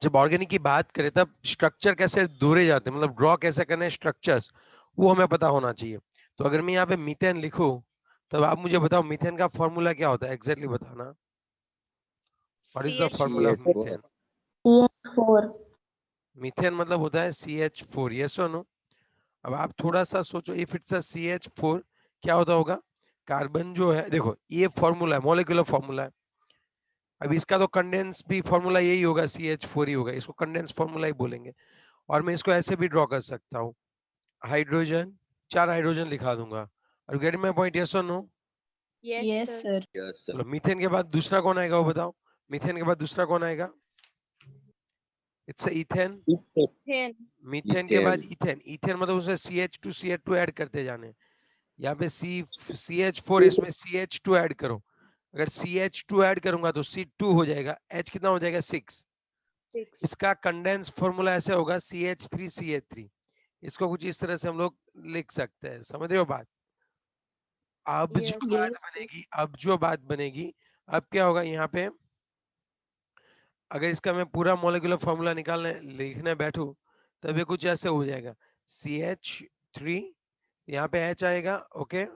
जब ऑर्गेनिक की बात करें तब स्ट्रक्चर कैसे जोड़े जाते हैं, मतलब ड्रॉ कैसे करने हैं स्ट्रक्चर्स, वो हमें पता होना चाहिए। तो अगर मैं यहाँ पे मीथेन लिखूं, तब आप मुझे बताओ मीथेन का फॉर्मूला क्या होता है, एग्जैक्टली बताना। What is the formula of CH4 methane? CH4 methane मतलब होता है CH4, यस और नो? अब आप थोड़ा सा सोचो, इफ इट्स अ CH4 क्या होता होगा? कार्बन जो है, देखो ये फॉर्मूला है, मॉलिक्यूलर फॉर्मूला है। अब इसका तो कंडेंस भी फॉर्मूला यही होगा, CH4 ही होगा, इसको कंडेंस फॉर्मूला ही बोलेंगे। और मैं इसको ऐसे भी ड्रॉ कर सकता हूँ, हाइड्रोजन, 4 हाइड्रोजन लिखा दूंगा। और गेट माय पॉइंट, यस और no? yes sir Yes, sir. चलो मीथेन के बाद दूसरा कौन आएगा वो बताओ, मीथेन के बाद दूसरा कौन आएगा? It's ethane. Ethane. मीथेन के बाद Ethane. इथेन, इथेन मतलब उसे CH2 ऐड करते जाने। यहाँ पे CH4, इसमें CH2 ऐड करो। अगर CH2 ऐड करूंगा तो C2 हो जाएगा, H कितना हो जाएगा 6। 6. इसका कंडेंस फॉर्मूला ऐसे होगा CH3CH3। इसको कुछ इस तरह से हम लोग लिख सकते हैं, समझ रहे हो बात? अब जो Yes. बात yes बनेगी, अब जो बात बनेगी, अब क्या होगा यहाँ पे, अगर इसका मैं पूरा मॉलिक्यूलर फॉर्मूला निकालने लिखने बैठूं, तब ये कुछ ऐसे हो जाएगा, CH3, यहाँ पे H आएगा, okay,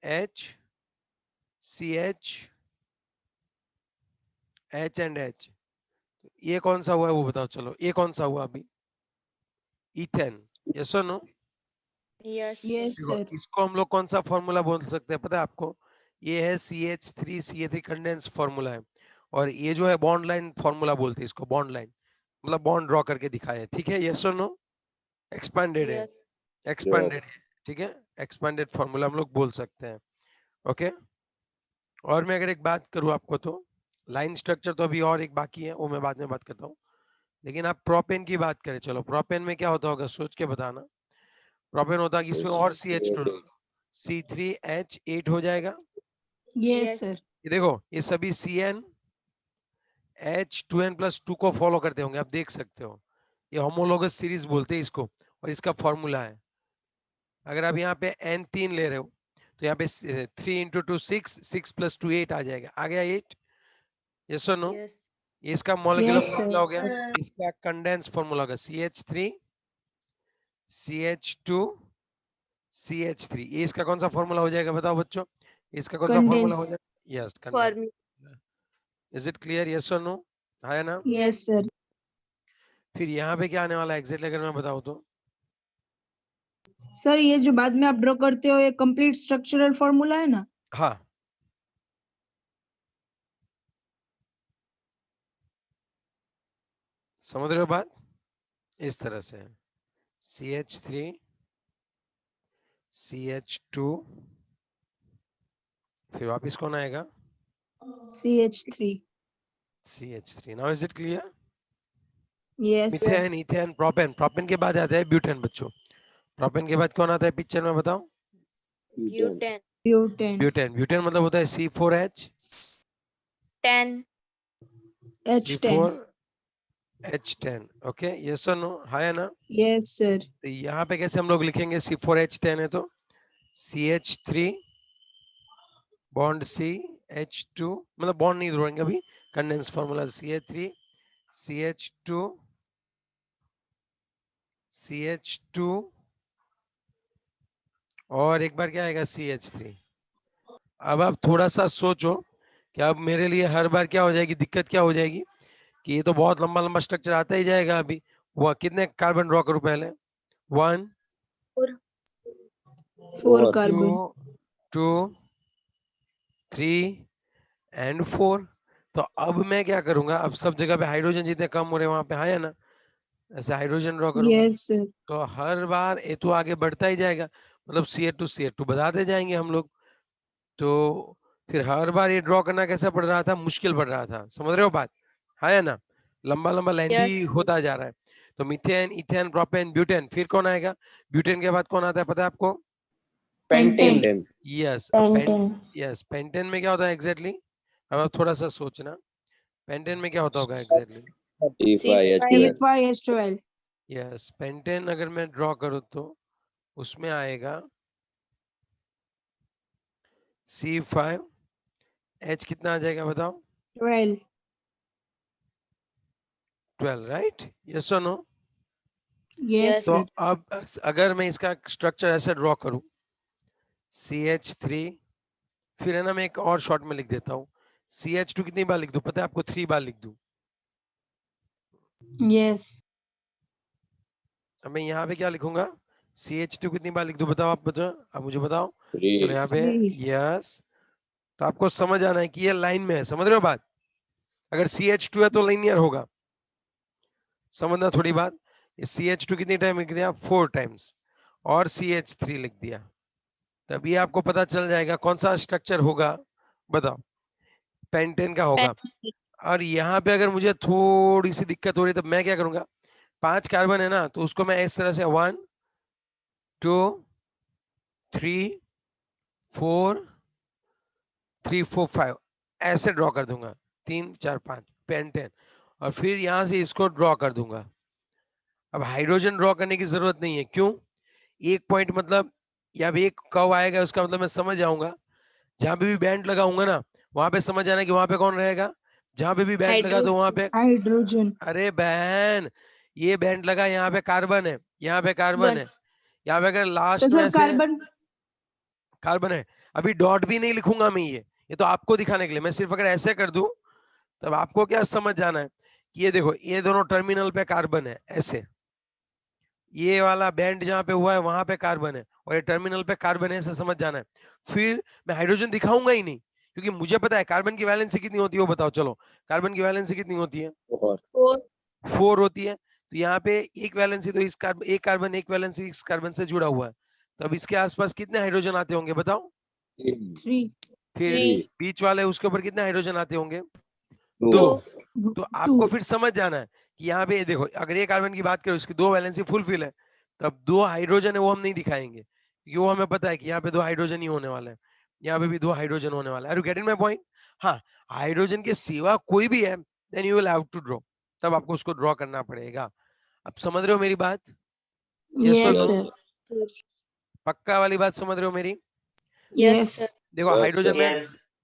H, CH, H and H। ये कौन सा हुआ है वो बताओ, चलो ये कौन सा हुआ अभी? इथेन, यस और नो? Yes, sir. yes देखो sir इसको हम लोग कौन सा फॉर्मूला बोल सकते हैं पता है आपको? ये है CH3CH3 कंडेंस फॉर्मूला है। और ये जो है बॉन्ड लाइन फॉर्मूला बोलते हैं इसको, बॉन्ड लाइन, मतलब बॉन्ड ड्रॉ करके दिखाए है, ठीक है, यस और नो? एक्सपेंडेड है, Yes. Yes. एक्सपेंडेड है, ठीक है, एक्सपेंडेड फॉर्मूला हम लोग बोल सकते हैं, ओके। और मैं अगर एक बात करूं आपको, तो लाइन स्ट्रक्चर तो अभी और एक बाकी है, वो मैं बाद में बात करता हूँ। लेकिन आप प्रोपेन की बात करें, चलो प्रोपेन में क्या होता होगा सोच के बताना। प्रोपेन होता है कि इसमें और CH2 डालो, C3H8 हो जाएगा। yes Yes. sir ये देखो ये सभी CnH2n+2 को फॉलो करते होंगे, आप देख सकते हो, ये होमोलोगस सीरीज बोलते हैं इसको, और इसका फॉर्मूला है। अगर आप यहाँ पे N3 ले रहे हो, तो यहाँ पे 3 × 2 6, 6 + 2 8 आ जाएगा, आ गया 8, यस और नो? Yes. ये इसका मॉलिक्यूलर yes फॉर्मूला sir हो गया। इसका कंडेंस फॉर्मूला होगा CH3, CH2, CH3। ये इसका कौन सा फॉर्मूला हो जाएगा बताओ बच्चों, इसका कौन सा फॉर्मूला हो condensed जाएगा? Yes, condense. Formula. Is it clear, yes और नो? है ना? Yes. yes sir फिर यहाँ पे क्या आने वाला है एग्जैक्टली, अगर मैं बताऊँ तो? सर ये जो बाद में आप ड्रॉ करते हो ये कंप्लीट स्ट्रक्चरल फॉर्मूला है ना हाँ, समझ रहे हो बात? इस तरह से CH3, CH2, फिर वापिस कौन आएगा? CH3 CH3। Now is it clear? yes methane, ethane, propane, propane के बाद आता है ब्यूटेन बच्चों। प्रोपेन के बाद कौन आता है पिक्चर में बताओ? Butane. butane butane. ब्यूटेन मतलब होता है C4H, 10. H10 C4H10, okay, yes और नो, है ना? yes sir तो यहाँ पे कैसे हम लोग लिखेंगे, C4H10 है तो CH3 बॉन्ड CH2, मतलब बॉन्ड नहीं जोड़ेंगे अभी, condense formula CH3, CH2, CH2, और एक बार क्या आएगा CH3। अब आप थोड़ा सा सोचो कि अब मेरे लिए हर बार क्या हो जाएगी, दिक्कत क्या हो जाएगी, कि ये तो बहुत लंबा लंबा स्ट्रक्चर आता ही जाएगा। अभी वो कितने कार्बन ड्रॉ करूं पहले, 1, 4 4. 2, carbon 2, 3 एंड 4। तो अब मैं क्या करूंगा, अब सब जगह पे हाइड्रोजन जितने कम हो रहे हैं वहां पे है ना, ऐसे हाइड्रोजन ड्रॉ करूंगा। yes sir तो हर बार ये तो आगे बढ़ता ही जाएगा, मतलब CH2 बढ़ाते जाएंगे हम लोग। तो फिर हर बार ये ड्रॉ करना कैसा पड़ रहा था, मुश्किल पड़ रहा था, समझ रहे हो बात? है ना, लंबा लंबा लेंदी Yes. होता जा रहा है। तो मीथेन, इथेन, प्रोपेन, ब्यूटेन, फिर कौन आएगा? ब्यूटेन के बाद कौन आता है पता है आपको? pentane Pentane. Yes, pentane yes, pentane में क्या होता है एग्जैक्टली? अब आप थोड़ा सा सोचना, पेंटेन में क्या होता होगा exactly? C5. C5H12 yes, pentane अगर मैं ड्रॉ करूँ तो उसमें आएगा C5H, कितना आ जाएगा बताओ? 12 12, राइट? यस और नो? Yes, तो sir. अब अगर मैं इसका स्ट्रक्चर ऐसे ड्रॉ करूं, CH3, फिर है ना मैं एक और शॉर्ट में लिख देता हूँ, CH2 कितनी बार लिख दूं पता है आपको? 3 बार लिख दूं। Yes. अब मैं यहाँ पे क्या लिखूंगा? CH2 कितनी बार लिख दूं बताओ, आप बताओ, आप मुझे बताओ। 3. चलो यहाँ पे 3. यस। तो आपको समझ आना है कि ये लाइन में है, समझ रहे हो बात? अगर CH2 है तो लीनियर होगा, समझना थोड़ी बात। ये CH2 कितनी टाइम लिख दिया? 4 टाइम्स, और CH3 लिख दिया, तभी आपको पता चल जाएगा कौन सा स्ट्रक्चर होगा, बताओ। पेंटेन का होगा। और यहाँ पे अगर मुझे थोड़ी सी दिक्कत हो रही है तो मैं क्या करूंगा, 5 कार्बन है ना, तो उसको मैं इस तरह से 1 2 3 4 3 4 5 ऐसे ड्रॉ कर दूंगा, 3 4 5 पेंटेन, और फिर यहां से इसको ड्रॉ कर दूंगा। अब हाइड्रोजन ड्रॉ करने की जरूरत नहीं है, क्यों? एक पॉइंट मतलब या एक कर्व आएगा, उसका मतलब मैं समझ जाऊंगा, जहां पे भी बैंड लगाऊंगा ना, वहां पे समझ आना कि वहां पे कौन रहेगा, जहां पे भी बैंड लगा तो वहां पे, Hydrogen. अरे बहन, ये बैंड लगा, यहाँ पे कार्बन है, यहाँ पे कार्बन है, यहाँ पे अगर तो लास्ट सर में से कार्बन कार्बन है, अभी डॉट भी नहीं लिखूंगा मैं, ये तो आपको दिखाने के लिए, मैं सिर्फ अगर ऐसे कर दूं तब आपको क्या समझ जाना है कि ये देखो, ये दोनों टर्मिनल पे कार्बन है, ऐसे ये वाला बैंड जहां पे हुआ है वहां पे कार्बन है, और ये टर्मिनल पे कार्बन है, ऐसे समझ जाना है। फिर मैं हाइड्रोजन दिखाऊंगा ही नहीं, क्योंकि मुझे पता है कार्बन की वैलेंसी कितनी होती है, वो बताओ चलो। कार्बन की वैलेंसी कितनी होती है? 4. 4 होती है। तो यहाँ पे एक वैलेंसी तो इस कार्बन, एक कार्बन एक वैलेंसी इस कार्बन से जुड़ा हुआ है, तो अब इसके आसपास कितने हाइड्रोजन आते होंगे बताओ? 3. फिर 3. बीच वाले उसके ऊपर कितने हाइड्रोजन आते होंगे? 2. 2। 2. तो आपको फिर समझ जाना है कि यहाँ पे देखो, अगर ये कार्बन की बात करो, इसकी 2 वैलेंसी फुलफिल है, तब 2 हाइड्रोजन है वो हम नहीं दिखाएंगे, क्योंकि वो हमें पता है कि यहाँ पे 2 हाइड्रोजन ही होने वाला है, यहाँ पे भी 2 हाइड्रोजन होने वाला है। Are you getting my point? हाँ, हाइड्रोजन के सिवा कोई भी है, then you will have to draw, तब आपको उसको ड्रॉ करना पड़ेगा। अब समझ रहे हो मेरी बात? यस और Yes, नो? sir. पक्का वाली बात समझ रहे हो मेरी? Yes. देखो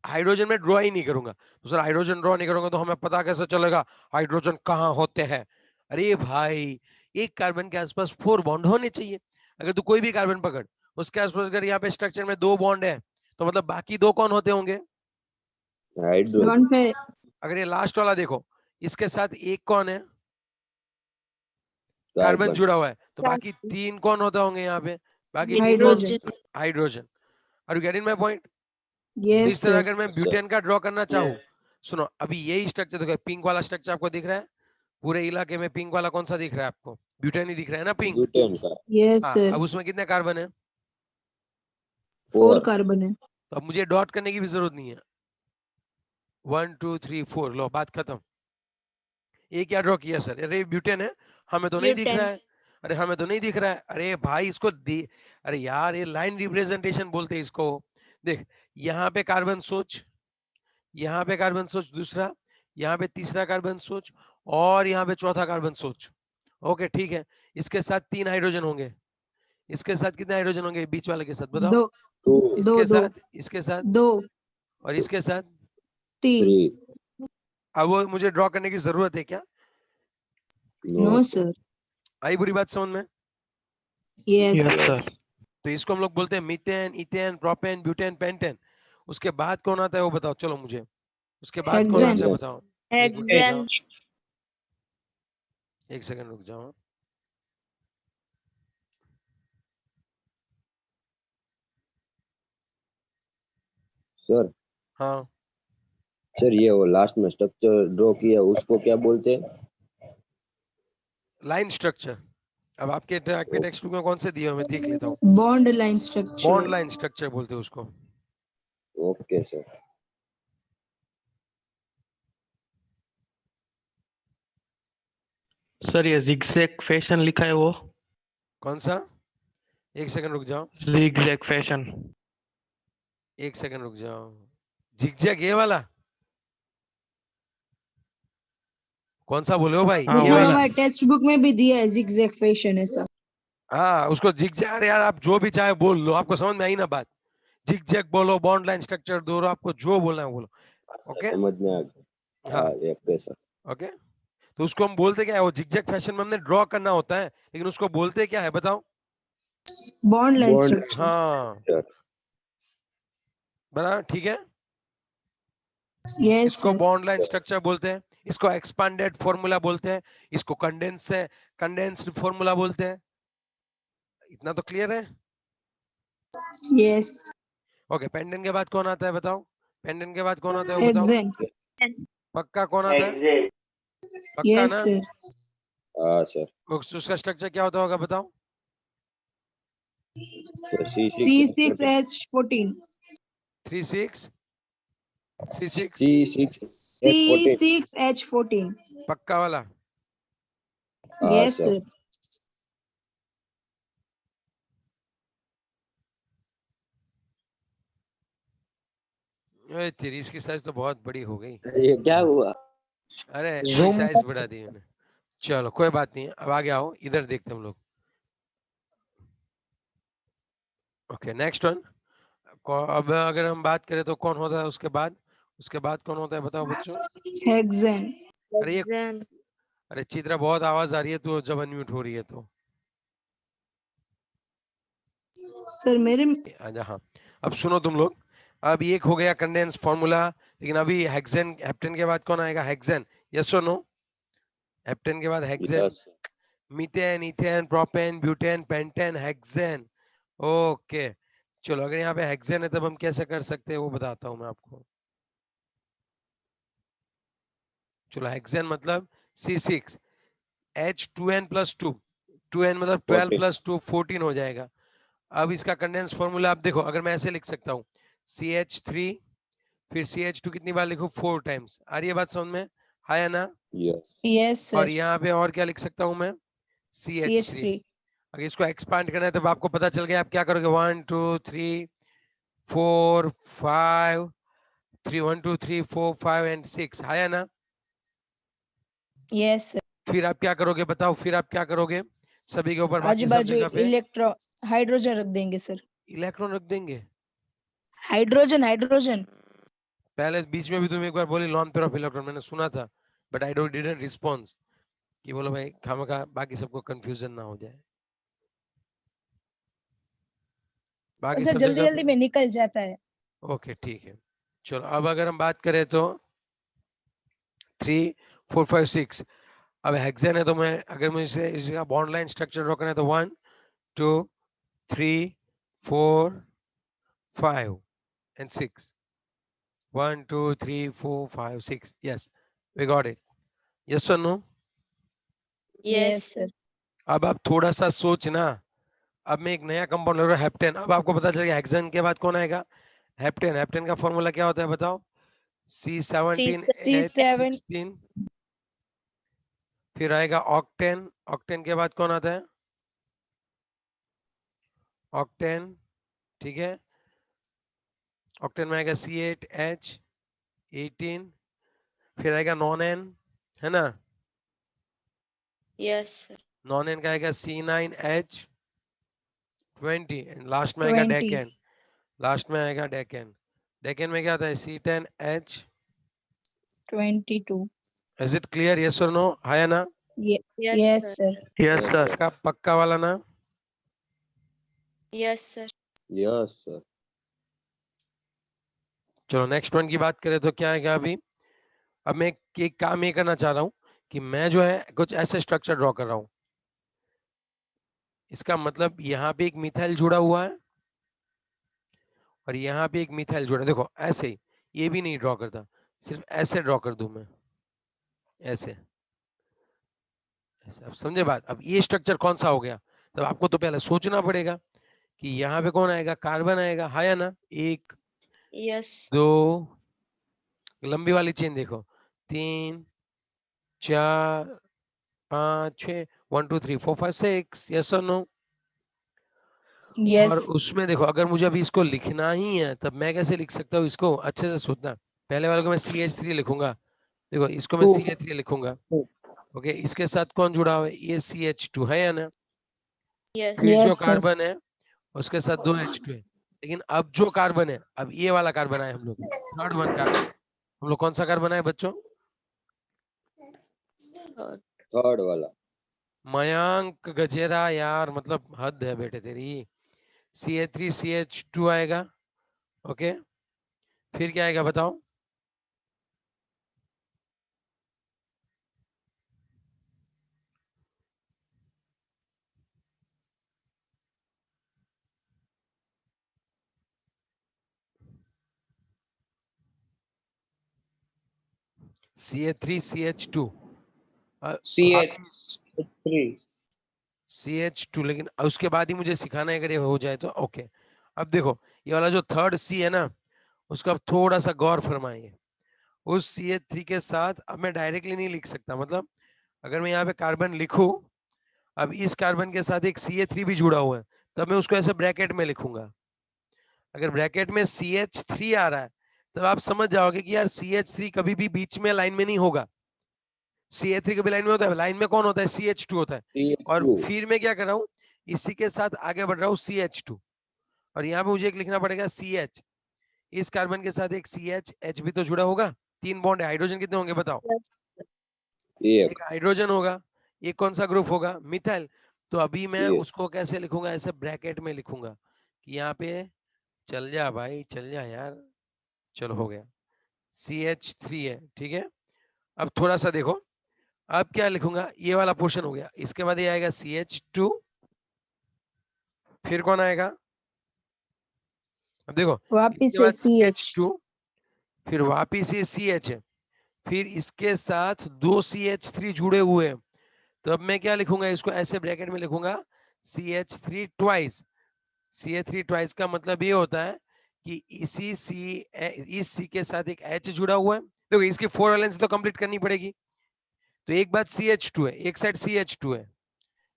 हाइड्रोजन में ड्रॉ ही नहीं करूंगा, तो सर हाइड्रोजन ड्रॉ नहीं करूंगा तो हमें पता कैसे चलेगा हाइड्रोजन कहाँ होते हैं? अरे भाई, एक कार्बन के आसपास 4 बॉन्ड होने चाहिए। अगर तू कोई भी कार्बन पकड़, उसके आसपास अगर यहाँ पे स्ट्रक्चर में 2 बॉन्ड है, तो मतलब बाकी 2 कौन होते होंगे? हाइड्रोजन. One पे अगर ये लास्ट वाला देखो, इसके साथ एक कौन है? Carbon carbon. जुड़ा हुआ है, तो बाकी 3 कौन होते होंगे यहाँ पे? बाकी 3 कौन? hydrogen. Hydrogen. Are you getting my point? Yes, इस तरह sir. अगर मैं ब्यूटेन का ड्रॉ करना चाहूँ, सुनो, अभी यही स्ट्रक्चर देखो, पिंक वाला स्ट्रक्चर आपको दिख रहा है, पूरे इलाके में पिंक वाला कौन सा दिख रहा है आपको? ब्यूटेन ही दिख रहा है ना, पिंक। ब्यूटेन का. Yes, हाँ, sir. अब उसमें कितने कार्बन है? 4 4. carbon है. तो अब मुझे डॉट करने की भी जरूरत नहीं है, 1 2 3 4, लो बात खत्म। ये क्या ड्रॉ किया सर? अरे ब्यूटेन है, हमें तो नहीं दिख रहा है। अरे हमें तो नहीं दिख रहा है, अरे भाई इसको अरे यार, ये लाइन रिप्रेजेंटेशन बोलते हैं इसको। देख, यहाँ पे कार्बन सोच, यहाँ पे कार्बन सोच दूसरा, यहाँ पे तीसरा कार्बन सोच, और यहाँ पे चौथा कार्बन सोच। ओके ठीक है, इसके साथ 3 हाइड्रोजन होंगे, इसके साथ कितने हाइड्रोजन होंगे बीच वाले के साथ बताओ? 2 2. 2 इसके 2 साथ, इसके साथ, 2 और इसके साथ। 3. 3. अब वो मुझे ड्रॉ करने की जरूरत है क्या? No, No. sir. आई बुरी बात समझ में? Yes. Yes, sir. तो इसको हम लोग बोलते हैं methane, ethane, propane, butane, pentane. उसके बाद कौन आता है वो बताओ चलो मुझे, उसके बाद कौन आता है Hexane. बताओ? एक मिनट रुक जाओ, एक सेकंड रुक जाओ। सर, हाँ, सर ये वो लास्ट में स्ट्रक्चर ड्रॉ किया उसको क्या बोलते हैं? Line structure. अब आपके टेक्स्ट बुक में कौन से दिए हुए मैं देख लेता हूँ। Bond line structure. Bond line structure बोलते हैं उसको। Okay sir. सर ये zigzag फैशन लिखा है वो, कौन सा? एक सेकंड रुक जाओ, zigzag फैशन। एक सेकंड रुक जाओ। जिगजैग ये वाला? कौन सा बोले हो भाई? हाँ, ये मतलब वही। वाला? हमारे टेक्स्ट बुक में भी दिया है zigzag fashion ऐसा. हाँ, उसको जिगजैग, यार आप जो भी चाहे बोल लो, आपको समझ में आई ना बात? जिगजैग बोलो, बॉन्ड लाइन स्ट्रक्चर दो, आपको जो बोलना है बोलो। ओके समझ में आ गया. हाँ, हाँ, ओके सर. ओके। तो उसको हम बोलते क्या है, वो जिगजैग फैशन में हमने ड्रॉ करना होता है, लेकिन उसको बोलते क्या है बताओ? Bond line Bond structure. हाँ structure. बराबर, ठीक है। यस इसको सर। बॉन्ड लाइन स्ट्रक्चर बोलते हैं, इसको एक्सपांडेड फॉर्मूला बोलते हैं, इसको कंडेंस्ड फॉर्मूला बोलते हैं। इतना तो क्लियर है? यस। ओके, पेंडेंट के बाद कौन आता है बताओ? पेंडेंट के बाद कौन आता है वो बताओ? हेक्सेन। पक्का कौन आता है? पक्का यस ना? सर। हाँ सर। उसका स्ट्रक्चर क्या होता होगा बताओ? तो C6H14। 36 C6 C6H14। C6H14। पक्का वाला? हाँ यस सर। सर। अरे तेरी इसकी साइज तो बहुत बड़ी हो गई। ये क्या हुआ? अरे इसकी Zoom साइज बढ़ा दी मैंने। चलो कोई बात नहीं, अब आगे आओ, इधर देखते हम लोग। Okay next one. अब अगर हम बात करें तो कौन होता है उसके बाद कौन होता है बताओ बच्चों? हेक्सेन। अरे ये अरे चित्रा बहुत आवाज आ रही है तो जब अनम्यूट हो रही है तो सर मेरे आजा। हाँ अब सुनो तुम लोग, अब एक हो गया कंडेंस फॉर्मूला, लेकिन अभी हेक्सेन हेप्टेन के बाद कौन आएगा? हेक्सेन, यस और नो? हेप्टेन के बाद hexane, Yes. Methane, ethane, propane, butane, pentane, hexane. Okay चलो, अगर यहाँ पे हेक्सेन है तब हम कैसे कर सकते हैं वो बताता हूँ मैं आपको। चलो हेक्सेन मतलब C6 H2n प्लस 2, 2n मतलब 12 14. प्लस 2 14 हो जाएगा। अब इसका कंडेंस फॉर्मूला आप देखो, अगर मैं ऐसे लिख सकता हूँ CH3 फिर CH2 कितनी बार लिखूं? 4 टाइम्स। आ रही है बात समझ में? है ना? Yes. यस और सर। यहाँ पे और क्या लिख सकता हूँ मैं? CH3। CH3। अगर इसको एक्सपांड करना है तब आपको पता चल गया, आप क्या करोगे? 1 2 3 4 5 3 1 2 3 4 5 एंड 6, है ना? Yes sir. फिर आप क्या करोगे बताओ? फिर आप क्या करोगे? सभी के ऊपर आजू बाकी सब बाजू जगह पे इलेक्ट्रॉन हाइड्रोजन रख देंगे सर। इलेक्ट्रॉन रख देंगे। Hydrogen hydrogen. पहले बीच में भी तुम एक बार बोली लॉन पेयर ऑफ इलेक्ट्रॉन, मैंने सुना था, but I don't didn't response कि बोलो भाई खामखा बाकी सबको कंफ्यूजन ना हो जाए। बाकी सर सब जल्दी जगह जल्दी पे में निकल जाता है। ओके ठीक है। चलो अब अगर हम बात करें तो 3 4 5 6, अब हेक्सेन है तो मैं अगर मुझे इसका बॉन्ड लाइन स्ट्रक्चर ड्रॉ करना है तो 1 2 3 4 5 and 6, 1 2 3 4 5 6, yes we got it, yes or no? Yes sir. अब आप थोड़ा सा सोचना, अब मैं एक नया कंपाउंड ले रहा हूँ हेप्टेन, अब आपको पता चल गया हेक्सेन के बाद कौन आएगा? हेप्टेन। हेप्टेन का फॉर्मूला क्या होता है बताओ? C7। C17H16। फिर आएगा ऑक्टेन, ऑक्टेन के बाद कौन आता है? ऑक्टेन, ठीक है। ऑक्टेन में आएगा C8H18, फिर आएगा नॉन एन, है ना? Yes sir. नॉन एन का आएगा C9H20 एंड लास्ट में आएगा 20। डेकेन, लास्ट में आएगा डेकेन। डेकेन में क्या आता है? C10H। 22। Is it clear, yes और नो? है ना? Yes yes sir. Sir. Yes sir. पक्का पक्का वाला ना? Yes sir. Yes, sir. चलो नेक्स्ट वन की बात करें तो क्या आएगा अभी? अब मैं एक काम ये करना चाह रहा हूँ कि मैं जो है कुछ ऐसे स्ट्रक्चर ड्रॉ कर रहा हूँ, इसका मतलब यहाँ पे एक मिथाइल जुड़ा हुआ है और यहाँ पे एक मिथाइल जुड़ा, देखो ऐसे ही, ये भी नहीं ड्रॉ करता, सिर्फ ऐसे ड्रॉ कर दूं मैं, ऐसे ऐसे। अब समझे बात? अब ये स्ट्रक्चर कौन सा हो गया? तब आपको तो पहले सोचना पड़ेगा कि यहाँ पे कौन आएगा? कार्बन आएगा, है या ना? 1 यस। 2, लंबी वाली चेन देखो, 3 4 5 6, 1 2 3 4 5 6, यस और नो? और यस। उसमें देखो, अगर मुझे अभी इसको लिखना ही है तब मैं कैसे लिख सकता हूँ इसको? अच्छे से सोचना। पहले वाले को मैं CH3 लिखूंगा, देखो इसको मैं CH3 लिखूंगा, ओके। इसके साथ कौन जुड़ा हुआ है? ये CH2 है या ना? यस। फिर जो यस सर। कार्बन है उसके साथ 2 H2 है, लेकिन अब जो कार्बन है, अब ये वाला कार्बन है, हम लोग थर्ड वन कार्बन, हम लोग कौन सा कार्बन है बच्चों? थर्ड वाला। मयंक गजेरा यार, मतलब हद है बेटे तेरी। CH3CH2 आएगा। ओके, फिर क्या आएगा बताओ? CH3CH2 CH3 CH2, लेकिन उसके बाद ही मुझे सिखाना है अगर ये हो जाए तो। ओके, अब देखो ये वाला जो थर्ड C है ना, उसका अब थोड़ा सा गौर फरमाइए। उस CH3 के साथ अब मैं डायरेक्टली नहीं लिख सकता, मतलब अगर मैं यहाँ पे कार्बन लिखूं, अब इस कार्बन के साथ एक CH3 भी जुड़ा हुआ है, तब मैं उसको ऐसे ब्रैकेट में लिखूंगा। अगर ब्रैकेट में CH3 आ रहा है, तब आप समझ जाओगे कि यार CH3 कभी भी बीच में लाइन में नहीं होगा। CH3 कभी लाइन में होता है? लाइन में कौन होता है? CH2 होता है। और CH2 फिर मैं क्या कर रहा हूँ, इसी के साथ आगे बढ़ रहा हूँ CH2, और यहाँ पे मुझे एक लिखना पड़ेगा CH। इस कार्बन के साथ एक CH, H भी तो जुड़ा होगा। 3 बॉन्ड है, हाइड्रोजन कितने होंगे बताओ? Yes. एक एक हाइड्रोजन होगा, एक कौन सा ग्रुप होगा? मिथाइल। तो अभी मैं ये उसको कैसे लिखूंगा? ऐसे ब्रैकेट में लिखूंगा कि यहाँ पे चल जा भाई, चल जा यार। चलो हो गया, CH3 है, ठीक है। अब थोड़ा सा देखो, अब क्या लिखूंगा? ये वाला पोर्शन हो गया, इसके बाद ये आएगा CH2, फिर कौन आएगा? अब देखो, वापिस इसके से बाद CH। CH2, फिर वापिस ये CH है, फिर इसके साथ 2 CH3 जुड़े हुए हैं। तो अब मैं क्या लिखूंगा? इसको ऐसे ब्रैकेट में लिखूंगा CH3 ट्वाइस। CH3 ट्वाइस का मतलब ये होता है कि इस C के साथ एक H जुड़ा हुआ है। देखो इसकी 4 वैलेंसी तो कंप्लीट करनी पड़ेगी। तो एक बात CH2 है, एक साइड CH2 है,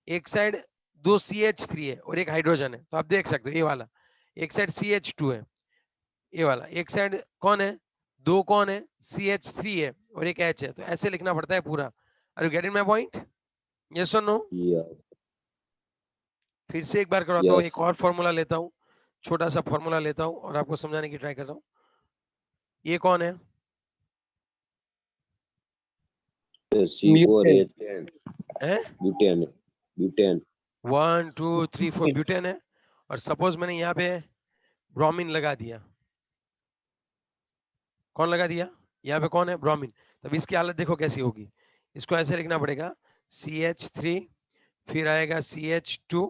एक साइड 2 CH3 है और एक हाइड्रोजन है। तो आप देख सकते हो ये वाला एक साइड CH2 है, ये वाला एक साइड कौन है? 2 कौन है? CH3 है और एक H है। तो ऐसे लिखना पड़ता है पूरा। Are you getting my point? Yes और नो? फिर से एक बार करवाता हूँ, यस एक और फॉर्मूला लेता हूँ, छोटा सा फॉर्मूला लेता हूँ और आपको समझाने की ट्राई करता हूँ। ये कौन है? C4H10 हैं? ब्यूटेन ब्यूटेन 1 2 3 4 ब्यूटेन है। और सपोज मैंने यहाँ पे ब्रोमीन लगा दिया। कौन लगा दिया? यहाँ पे कौन है? ब्रोमीन। तब इसकी हालत देखो कैसी होगी। इसको ऐसे लिखना पड़ेगा CH3, फिर आएगा CH2।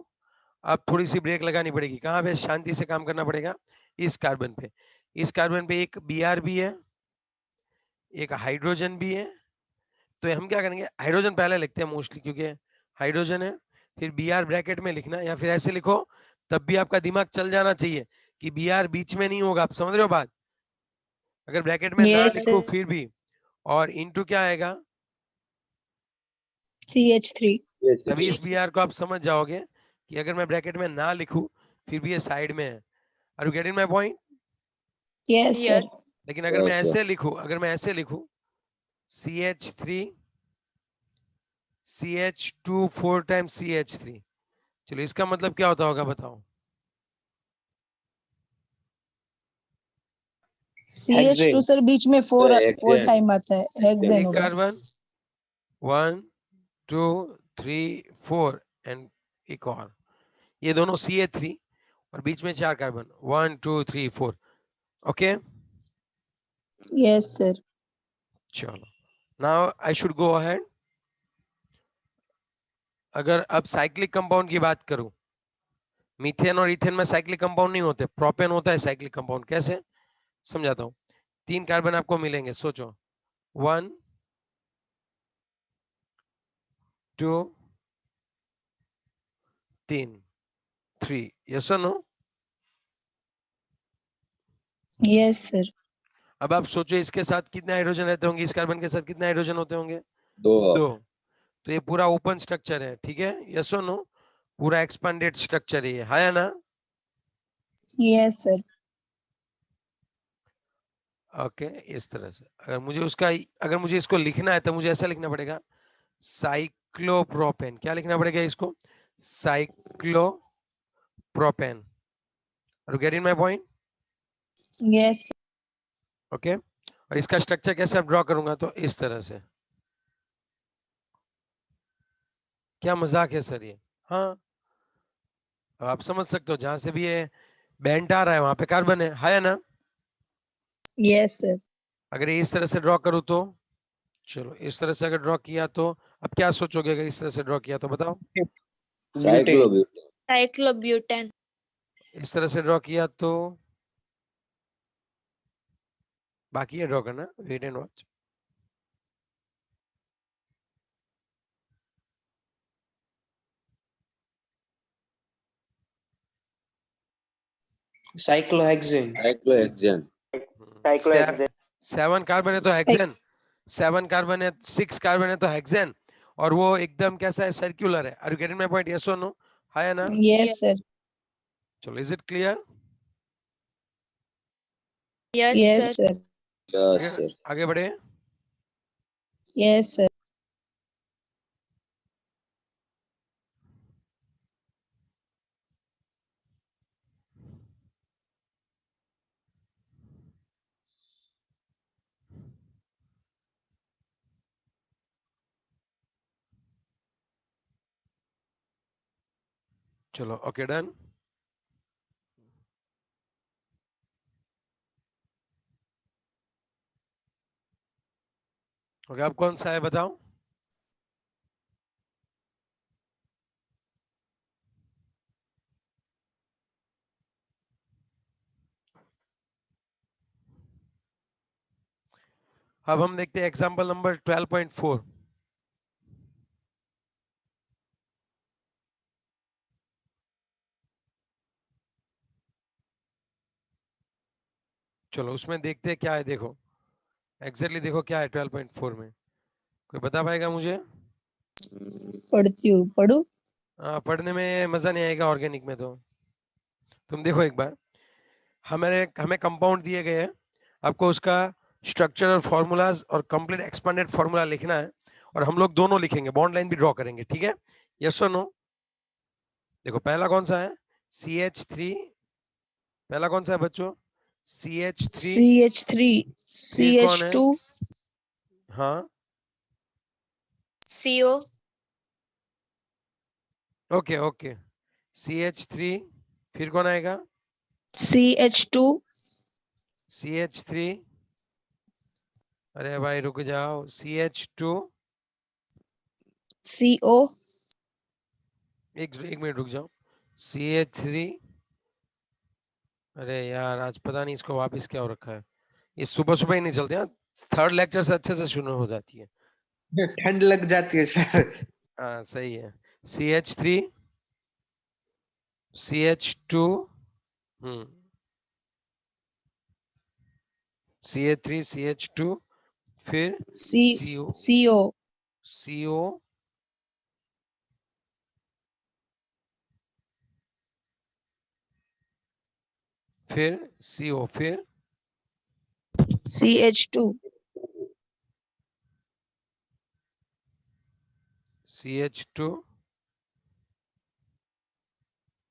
अब थोड़ी सी ब्रेक लगानी पड़ेगी, कहाँ पे? शांति से काम करना पड़ेगा इस कार्बन पे। इस कार्बन पे एक Br भी है, एक हाइड्रोजन भी है। तो हम क्या करेंगे, हाइड्रोजन पहले लिखते हैं मोस्टली, क्योंकि हाइड्रोजन है। फिर Br ब्रैकेट में लिखना, या फिर ऐसे लिखो, तब भी आपका दिमाग चल जाना चाहिए कि Br बीच में नहीं होगा। आप समझ रहे हो बात? अगर ब्रैकेट में ना यस लिखो सर। फिर भी, और इनटू क्या आएगा? CH3। तभी इस Br को आप समझ जाओगे कि अगर मैं ब्रैकेट में ना लिखूं फिर भी ये साइड में है। Are you getting my point? Yes Yes. Sir. लेकिन अगर मैं यस ऐसे लिखूं, अगर मैं ऐसे लिखूं CH3 CH2 4 टाइम्स CH3, चलो इसका मतलब क्या होता होगा बताओ? CH2 सर बीच में 4 हेक्सेन टाइम आता है, हेक्सेन एक होगा। कार्बन 1 2 3 4 एंड एक और, ये दोनों CH3 और बीच में 4 कार्बन 1 2 3 4। Okay, yes sir. चलो now I should go ahead. अगर अब साइक्लिक कंपाउंड की बात करूं, मीथेन और इथेन में साइक्लिक कंपाउंड नहीं होते, प्रोपेन होता है साइक्लिक कंपाउंड। कैसे? समझाता हूं। 3 कार्बन आपको मिलेंगे, सोचो 1 2 3 3। यस और नो? Yes sir. अब आप सोचो इसके साथ कितने हाइड्रोजन रहते होंगे, इस कार्बन के साथ कितने हाइड्रोजन होते होंगे? 2 2। तो ये पूरा ओपन स्ट्रक्चर है, ठीक है? यस और नो? पूरा एक्सपेंडेड स्ट्रक्चर है या ना? Yes sir. ओके, इस तरह से अगर मुझे इसको लिखना है तो मुझे ऐसा लिखना पड़ेगा साइक्लोप्रोपेन। क्या लिखना पड़ेगा इसको? Cyclopropane. Are you getting my point? Yes. Okay, और इसका स्ट्रक्चर कैसे आप ड्रॉ करूंगा? तो इस तरह से क्या मजाक है सर ये? हाँ, अब आप समझ सकते हो, जहां से भी ये बेंट आ रहा है वहां पे कार्बन है ना? Yes sir. अगर ये इस तरह से ड्रॉ करूँ तो, चलो इस तरह से अगर ड्रॉ किया तो अब क्या सोचोगे अगर इस तरह से ड्रॉ किया तो बताओ? साइक्लोब्यूटेन। Cyclobutane. इस तरह से ड्रॉ किया तो बाकी है ड्रॉ करना, wait and watch. Cyclohexane. Cyclohexane. Cyclohexane. 7 carbon है तो हेक्सेन, 7 कार्बन है, 6 कार्बन है तो हेक्सेन, और वो एकदम कैसा है, सर्कुलर है। Are you getting my point? Yes और नो? है ना? Yes sir. चलो, is it clear? Yes, yes sir. Sir. Yes sir. आगे बढ़े। Yes sir. चलो, ओके, डन। ओके, अब कौन सा है बताओ? अब हम देखते हैं एग्जांपल नंबर 12.4। चलो उसमें देखते हैं क्या है। देखो एग्जैक्टली देखो क्या है 12.4 में, कोई बता पाएगा मुझे? पढ़ती हूँ, पढ़ू। पढ़ने में मजा नहीं आएगा ऑर्गेनिक में तो। तुम देखो एक बार, हमें कंपाउंड दिए गए हैं, आपको उसका स्ट्रक्चर और फॉर्मूलाज और कंप्लीट एक्सपांडेड फॉर्मूला लिखना है, और हम लोग दोनों लिखेंगे, बॉन्ड लाइन भी ड्रॉ करेंगे, ठीक है? यस और नो? देखो पहला कौन सा है? CH3। पहला कौन सा है बच्चों? CH3। CH3 फिर कौन है? CH2 हाँ, CO. Okay okay, CH3। फिर कौन आएगा? CH2 CH3। अरे भाई रुक जाओ, CH2। CO एक एक मिनट रुक जाओ। CH3। अरे यार आज पता नहीं इसको वापस क्या हो रखा है, ये सुबह सुबह ही नहीं चलते हैं। थर्ड लेक्चर से अच्छे से शुरू हो जाती है। ठंड लग जाती है सर। हाँ सही है। CH3, CH2, CH3, CH2, फिर CO, CO CO, फिर CO, फिर CH2 CH2,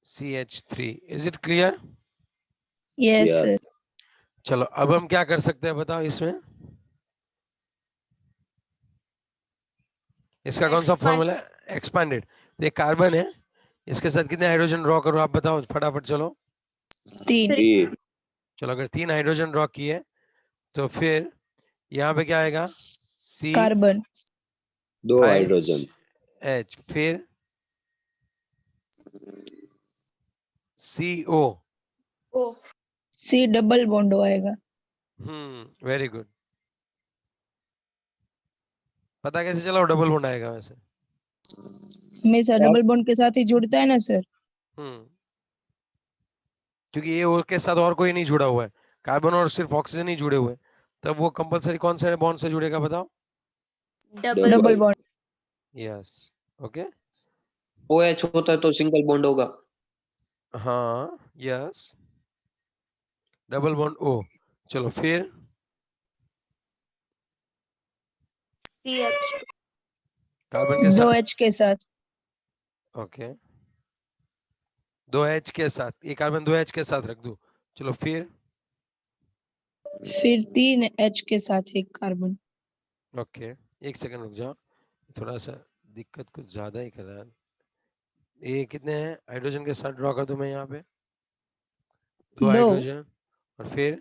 CH3। Is it clear? Yes yes. Sir. चलो अब हम क्या कर सकते हैं बताओ इसमें? इसका कौन सा फॉर्मूला है? एक्सपांडेड। तो ये कार्बन है, इसके साथ कितने हाइड्रोजन ड्रॉ करो आप बताओ फटाफट, चलो। 3 3। चलो अगर 3 हाइड्रोजन ड्रॉ किए तो फिर यहाँ पे क्या आएगा? Carbon 2 hydrogen. CH, फिर CO। O. C double bond आएगा। Very good. पता कैसे चला वो डबल बॉन्ड आएगा वैसे? हमेशा डबल बॉन्ड के साथ ही जुड़ता है ना सर। हम्म क्योंकि ये और के साथ और कोई नहीं जुड़ा हुआ है, कार्बन और सिर्फ ऑक्सीजन ही जुड़े हुए हैं, तब वो कंपलसरी कौन से बॉन्ड से जुड़ेगा बताओ? Double. Double bond. Yes, okay. OH होता है तो सिंगल बॉन्ड होगा। हाँ यस, डबल बॉन्ड O। चलो फिर CH2. कार्बन के 2 साथ, H के साथ। ओके, 2H के साथ, ये कार्बन 2H के साथ रख दूं। चलो फिर फिर 3 H के साथ एक कार्बन। ओके, एक सेकंड रुक जाओ, थोड़ा सा दिक्कत कुछ ज्यादा ही कर रहा है। ये कितने हैं हाइड्रोजन के साथ ड्रॉ कर दूं मैं यहाँ पे? 2 दो हाइड्रोजन और फिर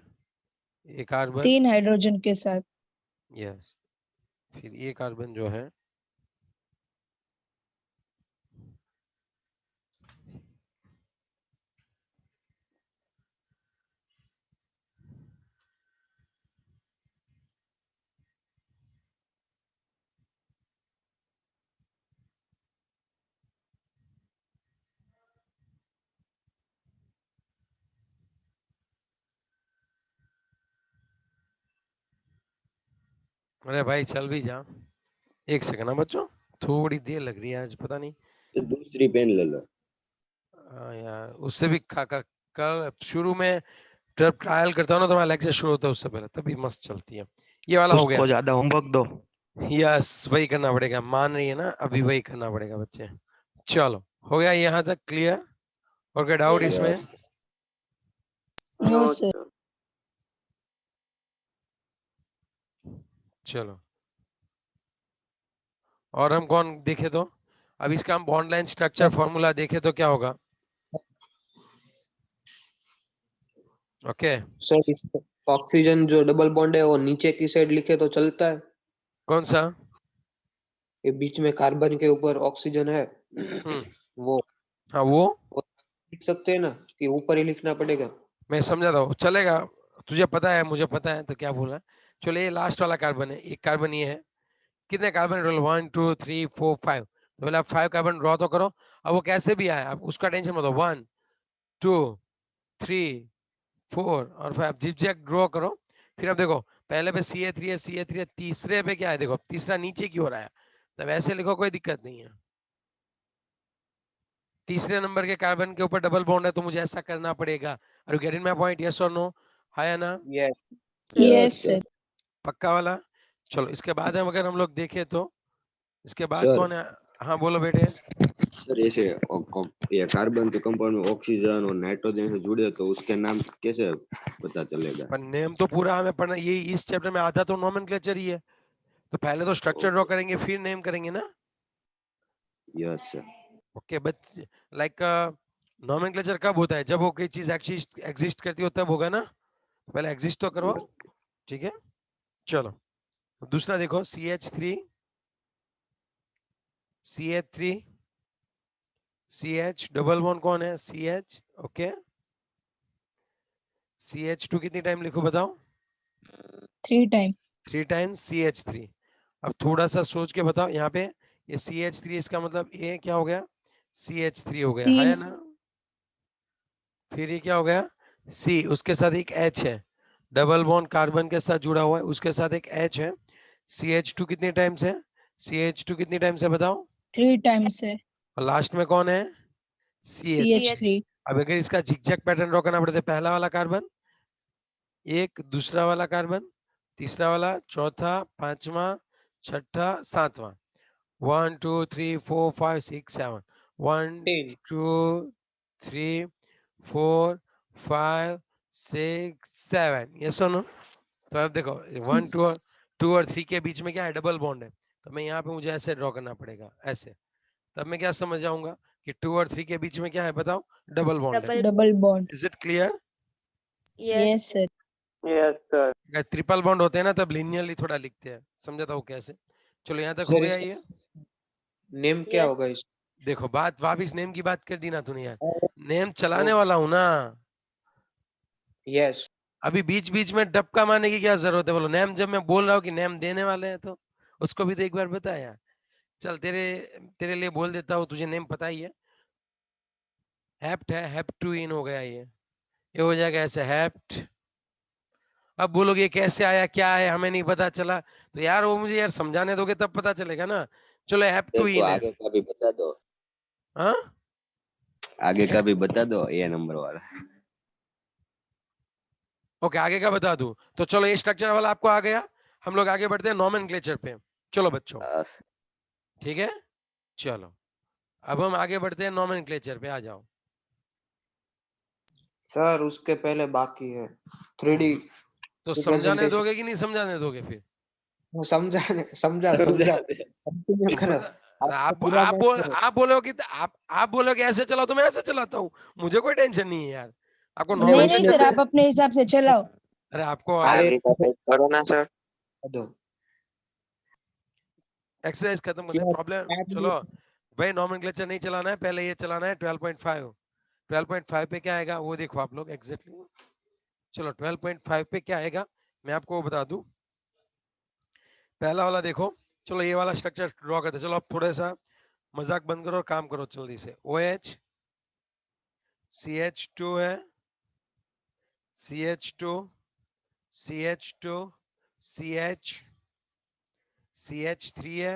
ये कार्बन। 3 हाइड्रोजन के साथ। यस, फिर ये कार्बन जो है अरे भाई चल भी जा, एक सेकंड ना बच्चों, थोड़ी देर लग रही है आज, पता नहीं। तो दूसरी पेन ले लो। हाँ यार, उससे भी कल शुरू में जब ट्रायल करता हूँ ना तो मैं लेक्चर शुरू होता है उससे पहले, तभी मस्त चलती है। ये वाला हो गया। उसको ज्यादा होमवर्क दो। यस, वही करना पड़ेगा, मान रही है ना, अभी वही करना पड़ेगा बच्चे। चलो हो गया यहाँ तक क्लियर? और क्या डाउट Yes. इसमें? No sir. चलो, और हम कौन देखे तो, अब इसका हम बॉन्ड लाइन स्ट्रक्चर फॉर्मूला देखे तो क्या होगा? ओके, सर ऑक्सीजन जो डबल बॉन्ड है वो नीचे की साइड लिखे तो चलता है? कौन सा? ये बीच में कार्बन के ऊपर ऑक्सीजन है वो हाँ वो लिख सकते हैं ना कि ऊपर ही लिखना पड़ेगा? मैं समझा था, चलेगा, तुझे पता है मुझे पता है तो क्या बोल रहा है। चलो ये लास्ट वाला कार्बन है, एक कार्बन ये है, कितने कार्बन रोल 1 2 3 4 5, तो पहले 5 कार्बन ड्रॉ तो करो। अब वो कैसे भी आए अब उसका टेंशन मत लो, 1 2 3 4 और 5 जिप जैक ड्रॉ करो। फिर अब देखो पहले पे CH3 है, CH3 है, तीसरे पे क्या है देखो, तीसरा नीचे की ओर आया, तब ऐसे लिखो कोई दिक्कत नहीं है। तीसरे नंबर के कार्बन के ऊपर डबल बॉन्ड है तो मुझे ऐसा करना पड़ेगा। Are you getting my point? Yes और नो? हां या ना? Yes yes sir. पक्का वाला? चलो इसके बाद हम अगर हम लोग देखें तो इसके बाद सर। कौन है? हाँ बोलो बेटे। सर ऐसे ये कार्बन के कंपाउंड में ऑक्सीजन और नाइट्रोजन से जुड़े तो उसके नाम कैसे पता चलेगा? पर नेम तो पूरा हमें पढ़ना, ये इस चैप्टर में आधा तो नोमेनक्लेचर ही है, तो पहले तो स्ट्रक्चर ड्रॉ करेंगे फिर नेम करेंगे ना। Yes sir. Okay, but like nomenclature कब होता है? जब वो कोई चीज एग्जिस्ट करती हो तब होगा ना, पहले एग्जिस्ट तो करो, ठीक है। चलो दूसरा देखो, CH3 CH3 CH double bond कौन है? CH। ओके, CH2 कितनी टाइम लिखो बताओ? 3 टाइम। 3 time CH3। अब थोड़ा सा सोच के बताओ, यहाँ पे ये CH3 इसका मतलब ये क्या हो गया? CH3 हो गया, है 3 ना? फिर ये क्या हो गया? C, उसके साथ एक H है, डबल बॉन्ड कार्बन के साथ जुड़ा हुआ है, उसके साथ एक H है। CH2 कितने टाइम्स है? CH2 कितने टाइम्स है बताओ? 3 टाइम्स है। और लास्ट में कौन है? CH। CH3। अब अगर इसका जिगजैग पैटर्न ड्रॉ करना पड़े तो पहला वाला कार्बन एक, दूसरा वाला कार्बन, तीसरा वाला, चौथा, पांचवा, छठा, सातवां, 1 2 3 4 5 6 7, 1 10 2 3 4 5 6 7, ये सुनो। तो अब देखो 1 2 और 3 के बीच में क्या है? डबल बॉन्ड है, तो मैं यहाँ पे मुझे ऐसे ड्रॉ करना पड़ेगा ऐसे, तब मैं क्या समझ जाऊंगा कि 2 और 3 के बीच में क्या है बताओ? डबल बॉन्ड है। Double. Double bond. Is it clear? Yes. Yes sir. अगर ट्रिपल बॉन्ड होते हैं ना तब लिनियरली थोड़ा लिखते हैं, समझाता हूँ कैसे। चलो यहाँ तक हो सर गया इसका ये। नेम क्या Yes. होगा इस? देखो बात वापिस नेम की बात कर दी ना तूने यार, नेम ओ चलाने वाला हूँ ना, यस अभी बीच बीच में डबका मारने की क्या जरूरत है? बोलो नेम, जब मैं बोल रहा हूँ कि नेम देने वाले हैं तो उसको भी तो एक बार बता यार। चल तेरे तेरे लिए बोल देता हूँ, तुझे नेम पता ही है, हेप्ट है, हेप्टुइन हो गया ये हो जाएगा ऐसे हेप्ट। अब बोलोगे ये कैसे आया, क्या है, हमें नहीं पता चला, तो यार वो मुझे यार समझाने दोगे तब पता चलेगा ना। चलो सर तो हेप्टुइन है। आगे का भी बता दो। हाँ आगे का भी बता दो, ये नंबर वाला। ओके, आगे का बता दूं तो चलो ये स्ट्रक्चर वाला आपको आ गया, हम लोग आगे बढ़ते हैं नोमेनक्लेचर पे। चलो बच्चों, ठीक है, चलो अब हम आगे बढ़ते हैं नोमेनक्लेचर पे, आ जाओ। सर उसके पहले बाकी है 3D तो समझाने रिप्रेजेंटेशन। दोगे कि नहीं समझाने दोगे फिर? समझा समझा कंटिन्यू करो। आप बोलोगे आप बोलोगे ऐसे चलाओ तो मैं ऐसे चलाता हूँ, मुझे कोई टेंशन नहीं है यार। आपको नहीं नॉर्मल नहीं सर, आप अपने हिसाब से चलाओ। अरे आपको आगे करो ना सर। दो एक्सरसाइज खत्म कर दे, प्रॉब्लम चलो भाई। नॉमेनक्लेचर नहीं चलाना है, पहले ये चलाना है 12.5। 12.5 पे क्या आएगा वो देखो आप लोग एग्जैक्टली। चलो 12.5 पे क्या आएगा मैं आपको वो बता दूं। पहला वाला देखो, चलो ये वाला स्ट्रक्चर ड्रॉ करते हैं। चलो अब थोड़ा सा मजाक बंद करो और काम करो जल्दी से। OH CH2 है, CH2 CH2 CH CH3 है,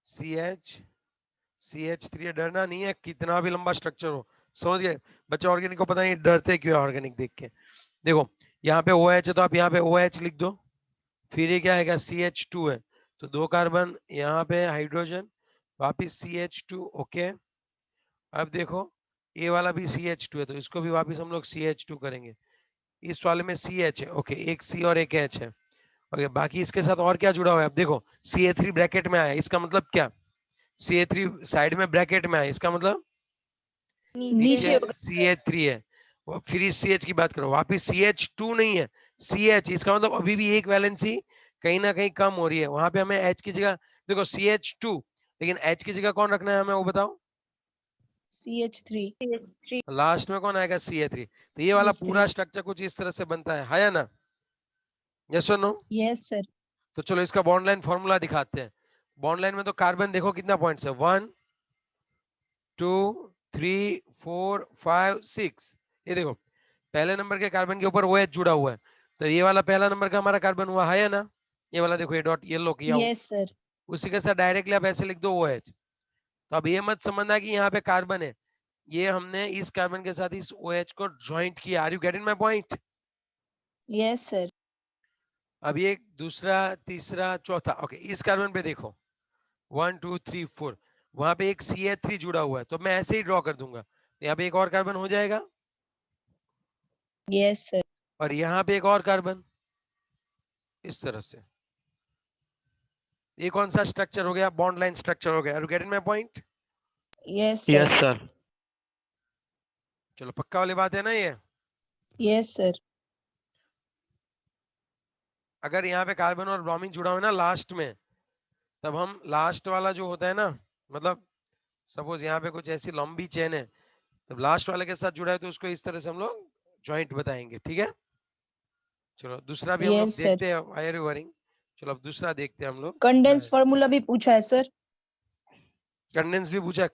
CH CH3 है। डरना नहीं है, कितना भी लंबा स्ट्रक्चर हो। समझ गए बच्चे? ऑर्गेनिक को पता नहीं डरते क्यों है ऑर्गेनिक देख के। देखो यहाँ पे OH है तो आप यहाँ पे OH लिख दो। फिर ये क्या आएगा CH2 है तो 2 कार्बन यहाँ पे हाइड्रोजन, वापिस CH2। ओके अब देखो ये वाला भी CH2 है तो इसको भी वापिस हम लोग CH2 करेंगे। इस वाले में CH है, ओके एक C और एक H है। ओके बाकी इसके साथ और क्या जुड़ा हुआ है अब देखो, Ca3 ब्रैकेट में आया, इसका मतलब क्या? Ca3 साइड में ब्रैकेट में आया, इसका मतलब नीचे नीचे होगा। CH3 है। फिर इस CH की बात करो, वापिस CH2 नहीं है CH, इसका मतलब अभी भी एक वैलेंसी कहीं ना कहीं कम हो रही है। वहां पे हमें H की जगह देखो CH2, लेकिन H की जगह कौन रखना है हमें वो बताओ। CH3। CH3 लास्ट में कौन आएगा CH3। तो ये वाला CH3। पूरा स्ट्रक्चर कुछ इस तरह से बनता है या ना? यस और नो? Yes sir. तो चलो इसका बॉन्ड लाइन फॉर्मूला दिखाते हैं। बॉन्ड लाइन में तो कार्बन देखो कितना पॉइंट्स है, 1 2 3 4 5 6। ये देखो पहले नंबर के कार्बन के ऊपर OH जुड़ा हुआ है, तो ये वाला पहला नंबर का हमारा कार्बन हुआ है या ना? ये वाला देखो ये डॉट येलो किया हुआ, यस सर। उसी के साथ डायरेक्टली आप ऐसे लिख दो OH। तो अब ये मत समझना कि यहाँ पे कार्बन है, ये हमने इस कार्बन के साथ इस OH को ज्वाइंट किया। Are you getting my point? Yes sir. अब ये दूसरा तीसरा चौथा, ओके इस कार्बन पे देखो 1 2 3 4, वहां पे एक CH3 जुड़ा हुआ है तो मैं ऐसे ही ड्रॉ कर दूंगा, तो यहाँ पे एक और कार्बन हो जाएगा यस सर। और यहाँ पे एक और कार्बन इस तरह से। ये कौन सा स्ट्रक्चर हो गया? बॉन्ड लाइन स्ट्रक्चर हो गया। Are you getting my point? Yes yes sir. Sir. चलो पक्का वाली बात है ना ये। Yes sir. अगर यहाँ पे कार्बन और ब्रोमीन जुड़ा हुआ है ना लास्ट में, तब हम लास्ट वाला जो होता है ना, मतलब सपोज यहाँ पे कुछ ऐसी लंबी चेन है, तब लास्ट वाले के साथ जुड़ा है तो उसको इस तरह से हम लोग ज्वाइंट बताएंगे। ठीक है चलो दूसरा भी हम लोग यस सर। देखते हैं वायर वायरिंग। चलो अब दूसरा देखते हैं हम लोग। कंडेंस फार्मूला भी पूछा है सर। कंडेंस भी पूछा,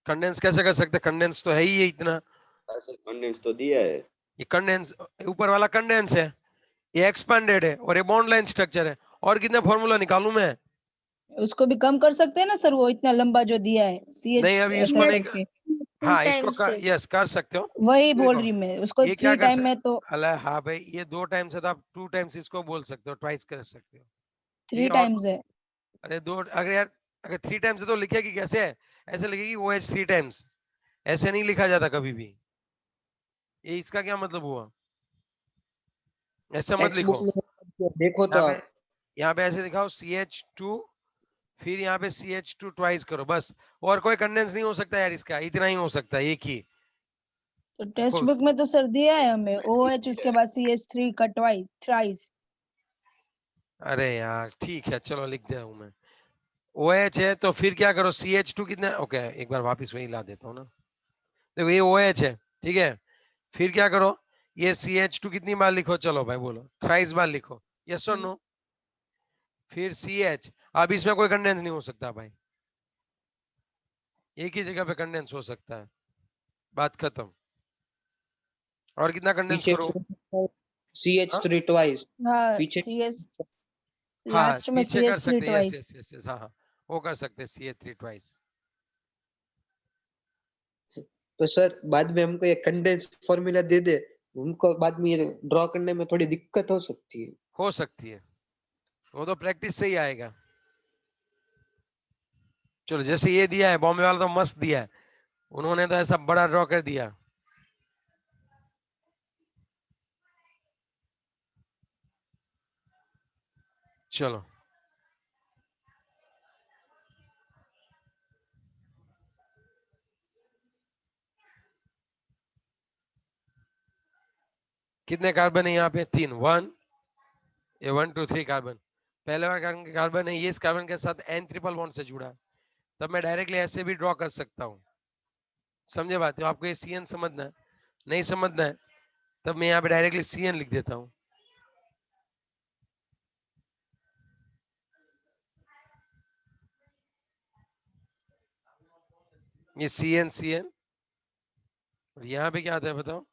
कंडेंस कैसे कर सकते? कंडेंस तो है ही ये इतना, कंडेंस तो दिया है। ये कंडेंस ऊपर वाला कंडेंस है, ये एक्सपेंडेड है और ये बॉन्ड लाइन स्ट्रक्चर है। और कितने फॉर्मूला निकालूं मैं? उसको भी कम कर सकते हैं ना सर, वो इतना लंबा जो दिया है नहीं अभी इसको नहीं करके। हाँ इसको टाइम्स है। यस कर सकते हो। वही बोल देखो रही मैं, उसको ये क्या 3 कर टाइम में तो अला हाँ भाई ये 2 टाइम्स है तो आप 2 टाइम्स इसको बोल सकते हो, ट्वाइस कर सकते हो। 3 ये और टाइम्स है। अरे दो अगर यार अगर 3 टाइम्स है तो लिखेगी कैसे है? ऐसे लिखेगी OH 3 टाइम्स, ऐसे नहीं लिखा जाता कभी भी। ये इसका क्या मतलब हुआ? ऐसे मत टेक्स्ट लिखो। बुक में देखो तो यहाँ पे आप। यहाँ पे ऐसे दिखाओ CH2, फिर यहाँ पे CH2 ट्वाइस करो बस। और कोई कंडेंस नहीं हो सकता यार, इसका इतना ही हो सकता है एक ही। तो टेक्स्ट बुक में तो सर दिया है हमें OH उसके बाद CH3 का ट्वाइस थ्राइस। अरे यार ठीक है चलो लिख दिया हूँ मैं। OH है तो फिर क्या करो CH2 कितना, ओके एक बार वापस वही ला देता हूँ ना। देखो ये OH है, ठीक है फिर क्या करो ये CH2 कितनी बार लिखो, चलो भाई बोलो थ्राइस बार लिखो, यस और नो? फिर CH, अब इसमें कोई कंडेंस नहीं हो सकता भाई, एक ही जगह पे कंडेंस हो सकता है, बात खत्म। और कितना कंडेंस पीछे करो? हाँ CH3 ट्वाइस। हाँ पीछे CS हाँ लास्ट में पीछे कर CH3 सकते हैं, yes twice. Yes yes yes हाँ हाँ वो कर सकते हैं CH3 ट्वाइस। तो सर बाद में हमको ये कंडेंस फॉर्मूला दे दे, उनको बाद में ये ड्रॉ करने में थोड़ी दिक्कत हो सकती है। हो सकती है, वो तो प्रैक्टिस से ही आएगा। चलो जैसे ये दिया है बॉम्बे वाला तो मस्त दिया है, उन्होंने तो ऐसा बड़ा ड्रॉ कर दिया। चलो कितने कार्बन है यहाँ पे? 3, 1, ये 1 2 3 कार्बन। पहले वाला कार्बन है, ये इस कार्बन के साथ n ट्रिपल बॉन्ड से जुड़ा है, तब मैं डायरेक्टली ऐसे भी ड्रॉ कर सकता हूँ। समझे बात? तो आपको ये CN समझना है, नहीं समझना है तब मैं यहाँ पे डायरेक्टली CN लिख देता हूँ। ये CN और यहाँ पे क्या आता है बताओ?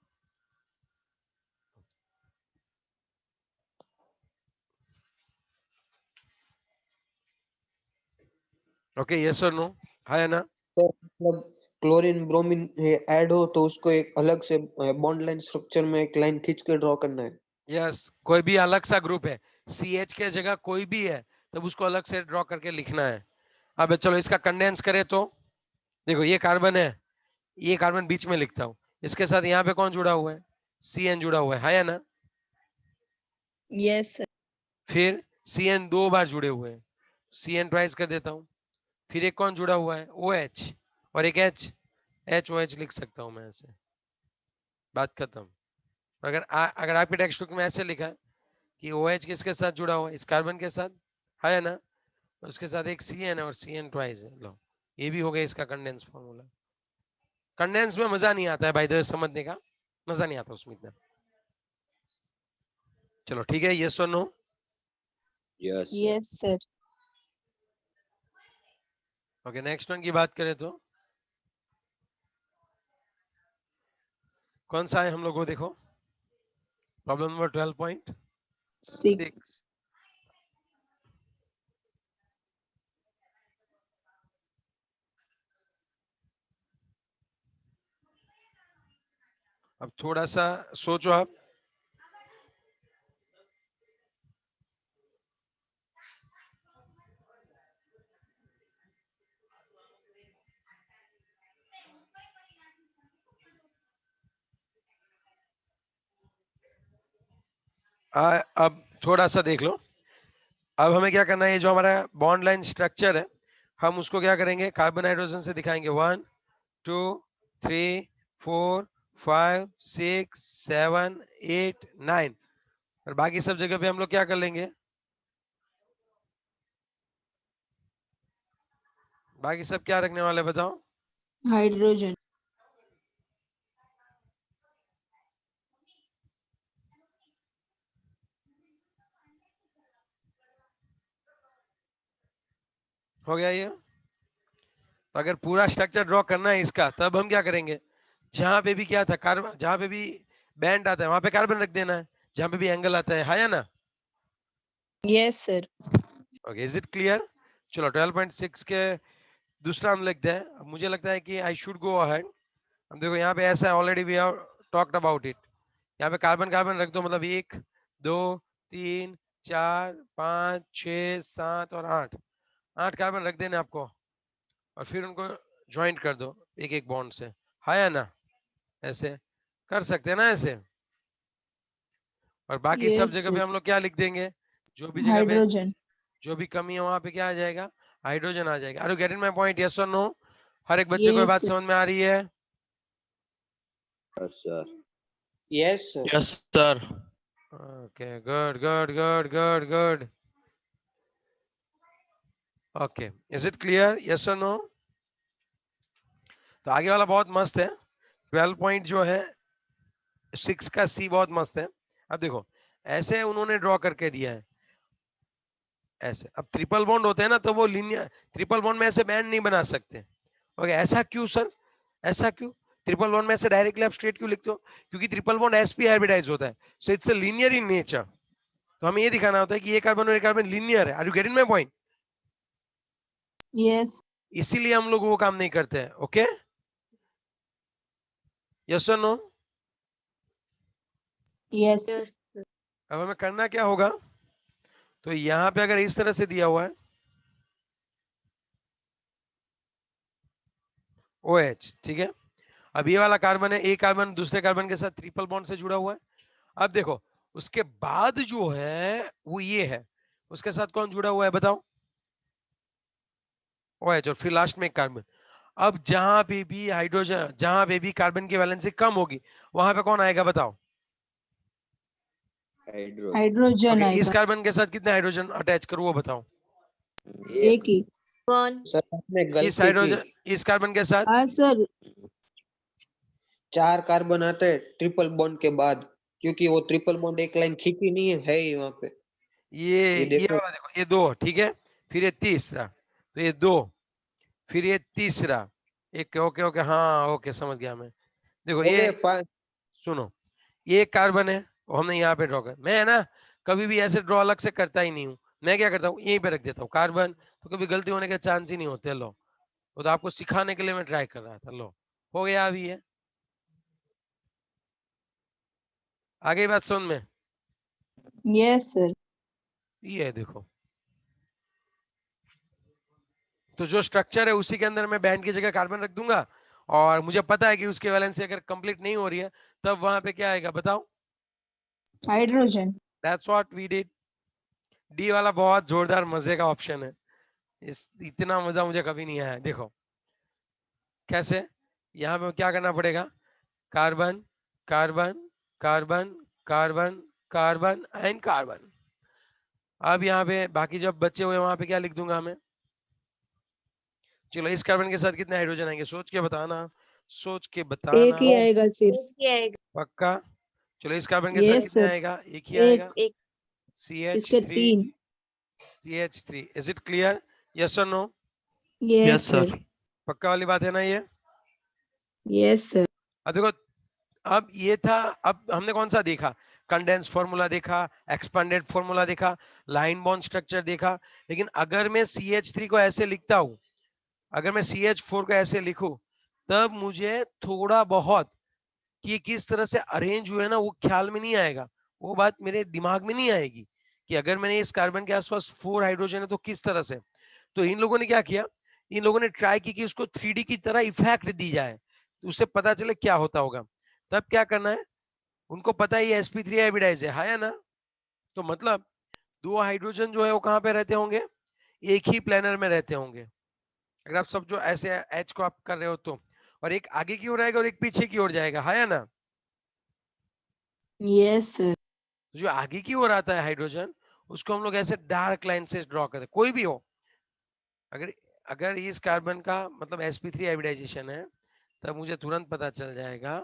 ओके, यस और नो? है ना? सर मतलब क्लोरीन ब्रोमीन ऐड हो तो उसको एक अलग से बॉन्ड लाइन स्ट्रक्चर में एक लाइन खींच के ड्रॉ करना है। यस, कोई भी अलग सा ग्रुप है, CH के जगह कोई भी है तब उसको अलग से ड्रॉ करके लिखना है। अब चलो इसका कंडेंस करें तो देखो, ये कार्बन है, ये कार्बन बीच में लिखता हूँ, इसके साथ यहाँ पे कौन जुड़ा हुआ है? CN जुड़ा हुआ है या ना? Yes sir. फिर CN 2 बार जुड़े हुए हैं, CN ट्वाइस कर देता हूँ। फिर एक कौन जुड़ा हुआ है? OH, और एक HOH लिख सकता हूँ मैं ऐसे, बात खत्म। अगर आपके टेक्स्ट बुक में ऐसे लिखा है कि OH किसके साथ जुड़ा हुआ है? इस कार्बन के साथ, है ना? उसके साथ एक CN है और CN ट्वाइस है, लो ये भी हो गया इसका कंडेंस फॉर्मूला। कंडेंस में मजा नहीं आता है भाई, समझने का मजा नहीं आता उसमें इतना। चलो ठीक है, यस और no? Yes yes sir. Okay, next one की बात करें तो कौन सा है हम लोग को? देखो प्रॉब्लम नंबर 12.6। 6। अब थोड़ा सा सोचो आप। अब थोड़ा सा देख लो। अब हमें क्या करना है, ये जो हमारा बॉन्ड लाइन स्ट्रक्चर है, हम उसको क्या करेंगे? कार्बन हाइड्रोजन से दिखाएंगे। 1 2 3 4 5 6 7 8 9, और बाकी सब जगह पे हम लोग क्या कर लेंगे? बाकी सब क्या रखने वाले बताओ? हाइड्रोजन। हो गया ये? तो अगर पूरा स्ट्रक्चर ड्रॉ करना है इसका, तब हम क्या करेंगे? जहां पे भी क्या था कार्बन, जहां पे भी बैंड आता है वहां पे कार्बन रख देना है, जहां पे भी एंगल आता है या ना? Yes sir. Okay, is it clear? चलो 12.6 के दूसरा हम लिखते हैं। अब मुझे लगता है कि आई शुड गो अहेड। अब देखो यहाँ पे ऐसा है, already we have talked about it. यहाँ पे कार्बन कार्बन रख दो, मतलब 1 2 3 4 5 6 7 और 8, 8 कार्बन रख देने आपको, और फिर उनको ज्वाइंट कर दो एक एक बॉन्ड से, है या ना? ऐसे कर सकते हैं ना ऐसे। और बाकी सब यस जगह पे सर। हम लोग क्या लिख देंगे? जो भी जगह पे हाइड्रोजन। जो भी कमी है वहां पे क्या आ जाएगा? हाइड्रोजन आ जाएगा। Are you getting my point? Yes और नो? हर एक बच्चे को ये यस बात समझ में आ रही है? Sir yes sir. Yes sir. Okay, good good good good good. Okay, is it clear? Yes और नो? तो आगे वाला बहुत मस्त है। 12 पॉइंट जो है 6 का सी बहुत मस्त है। अब देखो ऐसे उन्होंने ड्रॉ करके दिया है ऐसे। अब ट्रिपल बॉन्ड होते हैं ना, तो वो लीनियर ट्रिपल बॉन्ड में ऐसे बैंड नहीं बना सकते। ओके, ऐसा क्यों सर? ऐसा क्यों? ट्रिपल बॉन्ड में ऐसे डायरेक्टली आप स्ट्रेट क्यों लिखते हो? क्योंकि ट्रिपल बॉन्ड sp हाइब्रिडाइज होता है, so it's a linear in nature. तो हमें ये दिखाना होता है कि ये कार्बन और ये कार्बन लीनियर है। Are you getting my point? Yes. इसीलिए हम लोग वो काम नहीं करते हैं। ओके, यस और नो? यस। Yes. अब हमें करना क्या होगा? तो यहाँ पे अगर इस तरह से दिया हुआ है OH, ठीक है। अब ये वाला कार्बन है, एक कार्बन दूसरे कार्बन के साथ ट्रिपल बॉन्ड से जुड़ा हुआ है। अब देखो उसके बाद जो है वो ये है, उसके साथ कौन जुड़ा हुआ है बताओ? OH, और फिर लास्ट में एक कार्बन। अब जहां पे भी हाइड्रोजन, जहां पे भी कार्बन की वैलेंसी कम होगी, वहां पे कौन आएगा बताओ? हाइड्रोजन हाइड्रोजन ओके, इस आएगा कार्बन के साथ कितने हाइड्रोजन अटैच करूं वो बताओ। एक ही। वन। सर आपने इस गलती की, हाइड्रोजन इस कार्बन के साथ हाँ सर 4 कार्बन आते हैं ट्रिपल बॉन्ड के बाद, क्योंकि वो ट्रिपल बॉन्ड एक लाइन खींची नहीं है ही वहां पे। ये देखो वाला देखो, ये 2, ठीक है, फिर ये तीसरा, तो ये 2, फिर ये तीसरा, एक, ओके ओके, हाँ ओके समझ गया मैं। देखो हो ये गए 5। सुनो, ये एक कार्बन है, वो हमने यहाँ पे ड्रॉ कर, मैं है ना कभी भी ऐसे ड्रॉ अलग से करता ही नहीं हूँ, मैं क्या करता हूँ यहीं पे रख देता हूँ कार्बन, तो कभी गलती होने के चांस ही नहीं होते। लो, वो तो आपको सिखाने के लिए मैं ट्राई कर रहा था। लो, हो गया अभी ये, आगे बात सुन में, यस सर ये देखो, तो जो स्ट्रक्चर है उसी के अंदर मैं बैंड की जगह कार्बन रख दूंगा, और मुझे पता है कि उसकी वैलेंसी अगर कंप्लीट नहीं हो रही है तब वहां पे क्या आएगा बताओ। Hydrogen that's what we did. D वाला बहुत जोरदार मजे का ऑप्शन है, इस इतना मजा मुझे कभी नहीं आया। देखो कैसे, यहाँ पे क्या करना पड़ेगा, carbon carbon carbon carbon carbon and carbon. अब यहाँ पे बाकी जब बचे हुए वहां पे क्या लिख दूंगा मैं। चलो, इस कार्बन के साथ कितने हाइड्रोजन आएंगे, सोच के बताना, सोच के बताना। एक ही आएगा सिर्फ। एक ही आएगा। पक्का। चलो, इस कार्बन के साथ यस कितने सर आएगा, एक ही एक आएगा, एक। इसके CH3, 3। CH3। Is it clear, yes और no? Yes yes sir sir. पक्का वाली बात है ना ये? यस सर अब देखो, अब ये था, अब हमने कौन सा देखा, कंडेंस फॉर्मूला देखा, एक्सपेंडेड फॉर्मूला देखा, लाइन बॉन्ड स्ट्रक्चर देखा। लेकिन अगर मैं CH3 को ऐसे लिखता हूं, अगर मैं CH4 को ऐसे लिखूं, तब मुझे थोड़ा बहुत कि ये किस तरह से अरेंज हुए ना वो ख्याल में नहीं आएगा, वो बात मेरे दिमाग में नहीं आएगी कि अगर मैंने इस कार्बन के आसपास 4 हाइड्रोजन है तो किस तरह से। तो इन लोगों ने क्या किया, इन लोगों ने ट्राई की कि उसको 3D की तरह इफेक्ट दी जाए, तो उससे पता चले क्या होता होगा। तब क्या करना है, उनको पता है ये sp3 हाइब्रिडाइज है या ना, तो मतलब 2 हाइड्रोजन जो है वो कहाँ पे रहते होंगे, एक ही प्लेनर में रहते होंगे। अगर आप सब जो ऐसे H को आप कर रहे हो तो, और एक आगे की ओर आएगा और एक पीछे की ओर जाएगा, है या ना। यस सर जो आगे की ओर आता है हाइड्रोजन, उसको हम लोग ऐसे डार्क लाइन से ड्रॉ करते हैं, कोई भी हो। अगर अगर इस कार्बन का मतलब sp3 हाइब्रिडाइजेशन है, तब मुझे तुरंत पता चल जाएगा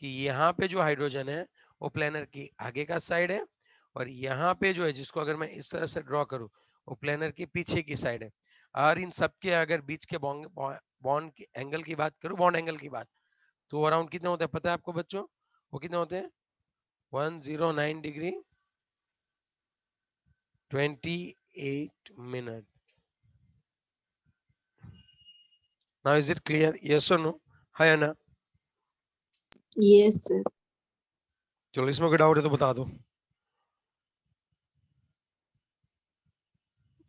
कि यहाँ पे जो हाइड्रोजन है वो प्लेनर की आगे का साइड है, और यहाँ पे जो है जिसको अगर मैं इस तरह से ड्रॉ करूँ वो प्लेनर के पीछे की साइड है। और इन सब के अगर बीच के बॉन्ड की एंगल की बात करूँ, बॉन्ड एंगल की बात, तो अराउंड कितने होते हैं पता है आपको बच्चों, वो कितने होते हैं, 109 degree 28 minute. Now is it clear, yes और नो, है ना? यस सर चलो, इसमें कोई डाउट है तो बता दो।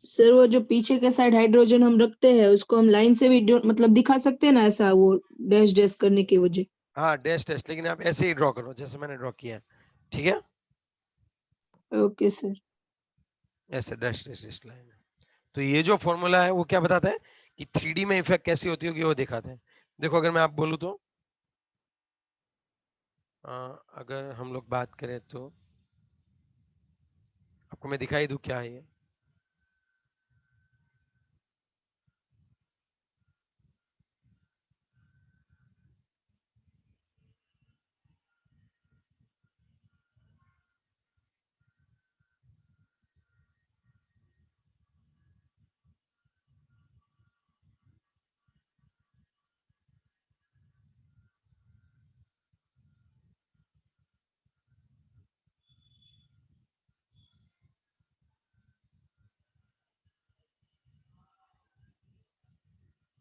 सर वो जो पीछे के साइड हाइड्रोजन हम रखते हैं उसको हम लाइन से भी मतलब दिखा सकते हैं ना, ऐसा वो डैश डैश करने की वजह। हाँ, डैश डैश, लेकिन आप ऐसे ही ड्रॉ करो जैसे मैंने ड्रॉ किया है, ठीक है, ओके सर ऐसे डैश डैश डैश लाइन। तो ये जो फॉर्मूला है वो क्या बताता है कि 3D में इफेक्ट कैसी होती होगी वो दिखाते हैं। देखो, अगर मैं आप बोलूँ तो अगर हम लोग बात करें तो आपको मैं दिखाई दूं क्या है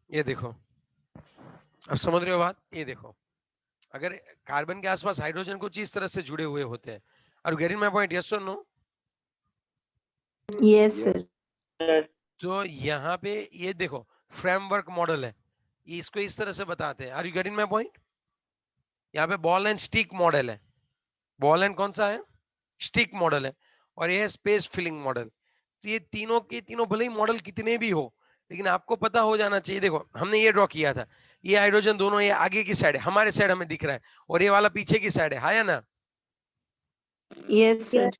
ये देखो, अब समझ रहे हो बात, ये देखो, अगर कार्बन के आसपास हाइड्रोजन कुछ इस तरह से जुड़े हुए होते हैं, और गेटिंग माय पॉइंट, यस और नो? यस सर तो यहाँ पे ये देखो फ्रेमवर्क मॉडल है, इसको इस तरह से बताते हैं। Are you getting my point? यहाँ पे बॉल एंड स्टिक मॉडल है, बॉल एंड कौन सा है, स्टिक मॉडल है, और ये है स्पेस फिलिंग मॉडल। तो ये तीनों के तीनों भले ही मॉडल कितने भी हो, लेकिन आपको पता हो जाना चाहिए। देखो, हमने ये ड्रॉ किया था, ये हाइड्रोजन दोनों ये आगे की साइड है, हमारे साइड हमें दिख रहा है, और ये वाला पीछे की साइड है या ना। यस सर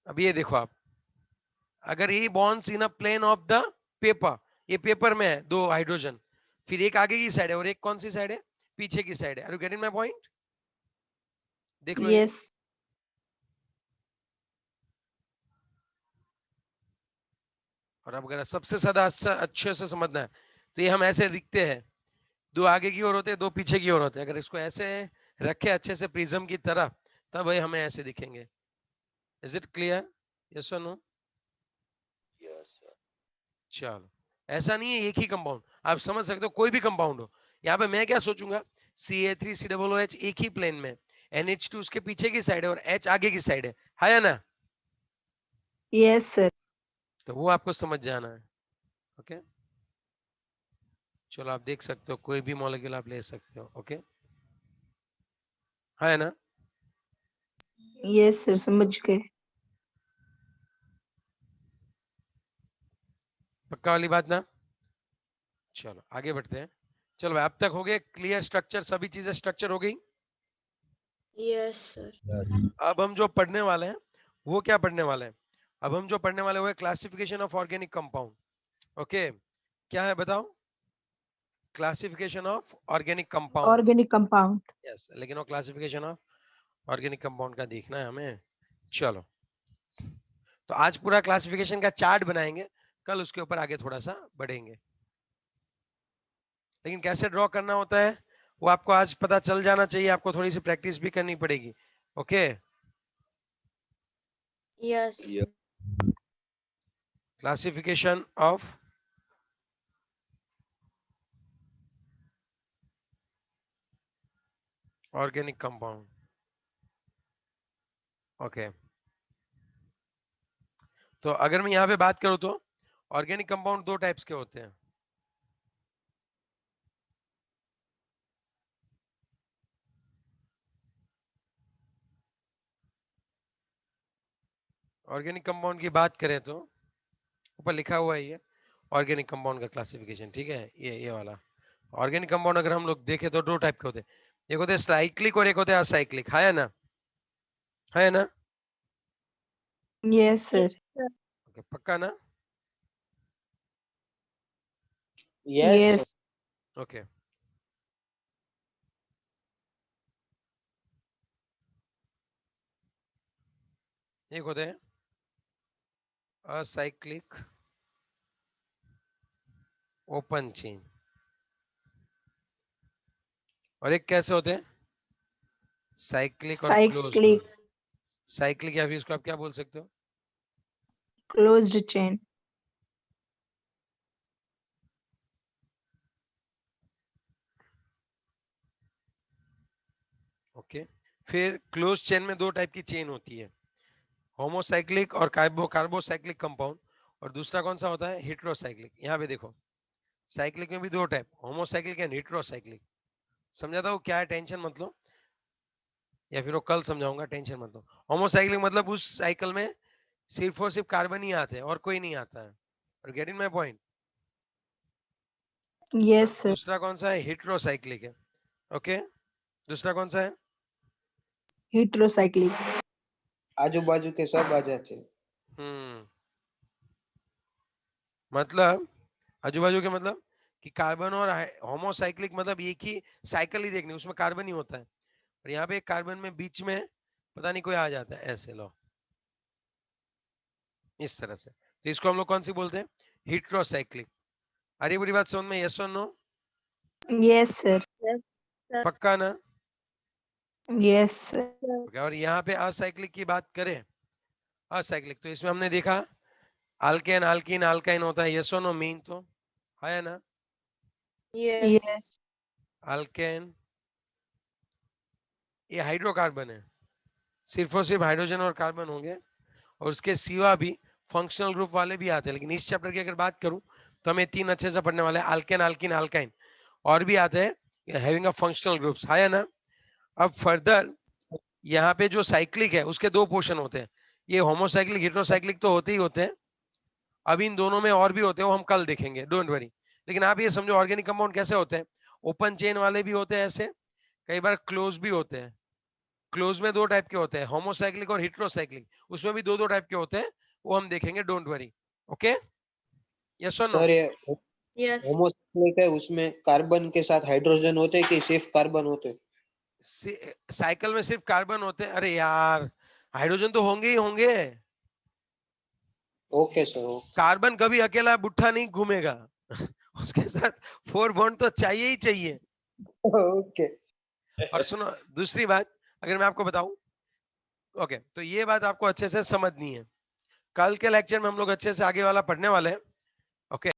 अब ये देखो आप, अगर ये bonds in a plane of the paper, ये पेपर में है दो हाइड्रोजन, फिर एक आगे की साइड है और एक कौन सी साइड है, पीछे की साइड है। Are you getting my point? देख लो ये। Yes. और अब अगर सबसे ज्यादा अच्छे से समझना है तो ये हम ऐसे लिखते हैं, दो आगे की ओर होते हैं, दो पीछे की ओर होते हैं। अगर इसको ऐसे रखे अच्छे से प्रिज्म की तरह, तब ये हमें ऐसे दिखेंगे। Is it clear? यस और नो? चलो, ऐसा नहीं है एक ही कंपाउंड, आप समझ सकते हो कोई भी कंपाउंड हो। यहाँ पे मैं क्या सोचूंगा, CA3COOH एक ही प्लेन में, NH2 उसके पीछे की साइड है और H आगे की साइड है या ना? Yes, sir. तो वो आपको समझ जाना है। ओके, चलो आप देख सकते हो, कोई भी मॉलिक्यूल आप ले सकते हो। ओके, है ना? Yes, sir. समझ गए। पक्का वाली बात ना? चलो आगे बढ़ते हैं। चलो भाई, अब तक हो गए क्लियर स्ट्रक्चर, सभी चीजें स्ट्रक्चर हो गई। Yes, sir. अब हम जो पढ़ने वाले हैं वो क्या पढ़ने वाले हैं? अब हम जो पढ़ने वाले वो है classification of organic compound. Okay, क्या है बताओ? Classification of organic compound. Organic compound. Yes, लेकिन वो क्लासिफिकेशन ऑफ ऑर्गेनिक कंपाउंड का देखना है हमें। चलो, तो आज पूरा क्लासिफिकेशन का चार्ट बनाएंगे, कल उसके ऊपर आगे थोड़ा सा बढ़ेंगे। लेकिन कैसे ड्रॉ करना होता है वो आपको आज पता चल जाना चाहिए, आपको थोड़ी सी प्रैक्टिस भी करनी पड़ेगी। Okay, Yes. Classification of organic compound. Okay, तो अगर मैं यहाँ पे बात करूँ तो ऑर्गेनिक कंपाउंड दो टाइप्स के होते हैं। ऑर्गेनिक कंपाउंड की बात करें तो ऊपर लिखा हुआ है ये ऑर्गेनिक कंपाउंड का क्लासिफिकेशन, ठीक है? ये वाला ऑर्गेनिक कंपाउंड अगर हम लोग देखें तो दो टाइप के होते हैं, एक होते हैं साइक्लिक और एक होते हैं असाइक्लिक, है ना? है ना? Yes, sir. ओके, पक्का ना? Yes, sir. Yes. ओके, एक होते हैं असाइक्लिक ओपन चेन, और एक कैसे होते हैं साइक्लिक और क्लोज। Cyclic. साइक्लिक या फिर इसको आप क्या बोल सकते हो? Closed chain. ओके, फिर क्लोज चेन में दो टाइप की चेन होती है, होमोसाइक्लिक और कार्बोसाइक्लिक कंपाउंड, और दूसरा कौन सा होता है, हेटेरोसाइक्लिक। यहाँ पे देखो, साइक्लिक में भी दो टाइप, होमोसाइक्लिक एंड हेटेरोसाइक्लिक। समझा था वो क्या है? टेंशन मत लो, या फिर वो कल समझाऊंगा, टेंशन मत लो। होमोसाइक्लिक मतलब उस साइकिल में सिर्फ और सिर्फ कार्बन ही आते हैं और कोई नहीं आता है। और getting my point? Yes, sir. दूसरा कौन सा है, हेटेरोसाइक्लिक है। ओके, दूसरा कौन सा है? Heterocyclic. आजू बाजू के सब आ जाते हैं। मतलब आजू बाजू के मतलब कि कार्बन और होमोसाइक्लिक मतलब एक ही साइकिल ही देखनी, उसमें कार्बन ही होता है, और यहाँ पे एक कार्बन में बीच में पता नहीं कोई आ जाता है, ऐसे लो, इस तरह से। तो इसको हम लोग कौन सी बोलते हैं, हेटेरोसाइक्लिक। अरे बुरी बात समझ में? यस और no? Yes, sir. Yes, sir. पक्का ना? Yes, sir. Okay, और यहाँ पे असाइक्लिक की बात करें, असाइक्लिक तो इसमें हमने देखा अल्केन अल्कीन अल्काइन होता है, यस और नो? मीन तो है ना, Yes. Yes. अल्केन ये हाइड्रोकार्बन है, सिर्फ और सिर्फ हाइड्रोजन और कार्बन होंगे, और उसके सिवा भी फंक्शनल ग्रुप वाले भी आते हैं। लेकिन इस चैप्टर की अगर बात करूं तो हमें तीन अच्छे से पढ़ने वाले हैं, अल्केन अल्कीन अल्काइन, और भी आते हैं हैविंग अ फंक्शनल ग्रुप्स, है ना? अब फर्दर यहाँ पे जो साइक्लिक है उसके दो पोर्शन होते हैं, ये होमोसाइक्लिक हेटेरोसाइक्लिक तो होते ही होते हैं, अब इन दोनों में और भी होते हैं, वो हम कल देखेंगे, डोंट वरी। लेकिन आप ये समझो ऑर्गेनिक कंपाउंड कैसे होते हैं, ओपन चेन वाले भी होते हैं ऐसे, कई बार क्लोज भी होते हैं। क्लोज में 2 टाइप के होते हैं, होमोसाइक्लिक और हेटेरोसाइक्लिक, उसमें भी 2 टाइप के होते हैं, वो हम देखेंगे, डोंट वरी। ओके, यस और नो? सर ये Yes. होमोसाइक्लिक है, उसमें कार्बन के साथ हाइड्रोजन होते हैं कि सिर्फ कार्बन होते हैं? साइकिल में सिर्फ कार्बन होते हैं? अरे यार, हाइड्रोजन तो होंगे ही होंगे। Okay sir, okay. कार्बन कभी अकेला बुट्ठा नहीं घूमेगा उसके साथ 4 बॉन्ड तो चाहिए ही चाहिए। ओके। और सुनो दूसरी बात, अगर मैं आपको बताऊं, ओके, तो ये बात आपको अच्छे से समझनी है। कल के लेक्चर में हम लोग अच्छे से आगे वाला पढ़ने वाले हैं। ओके।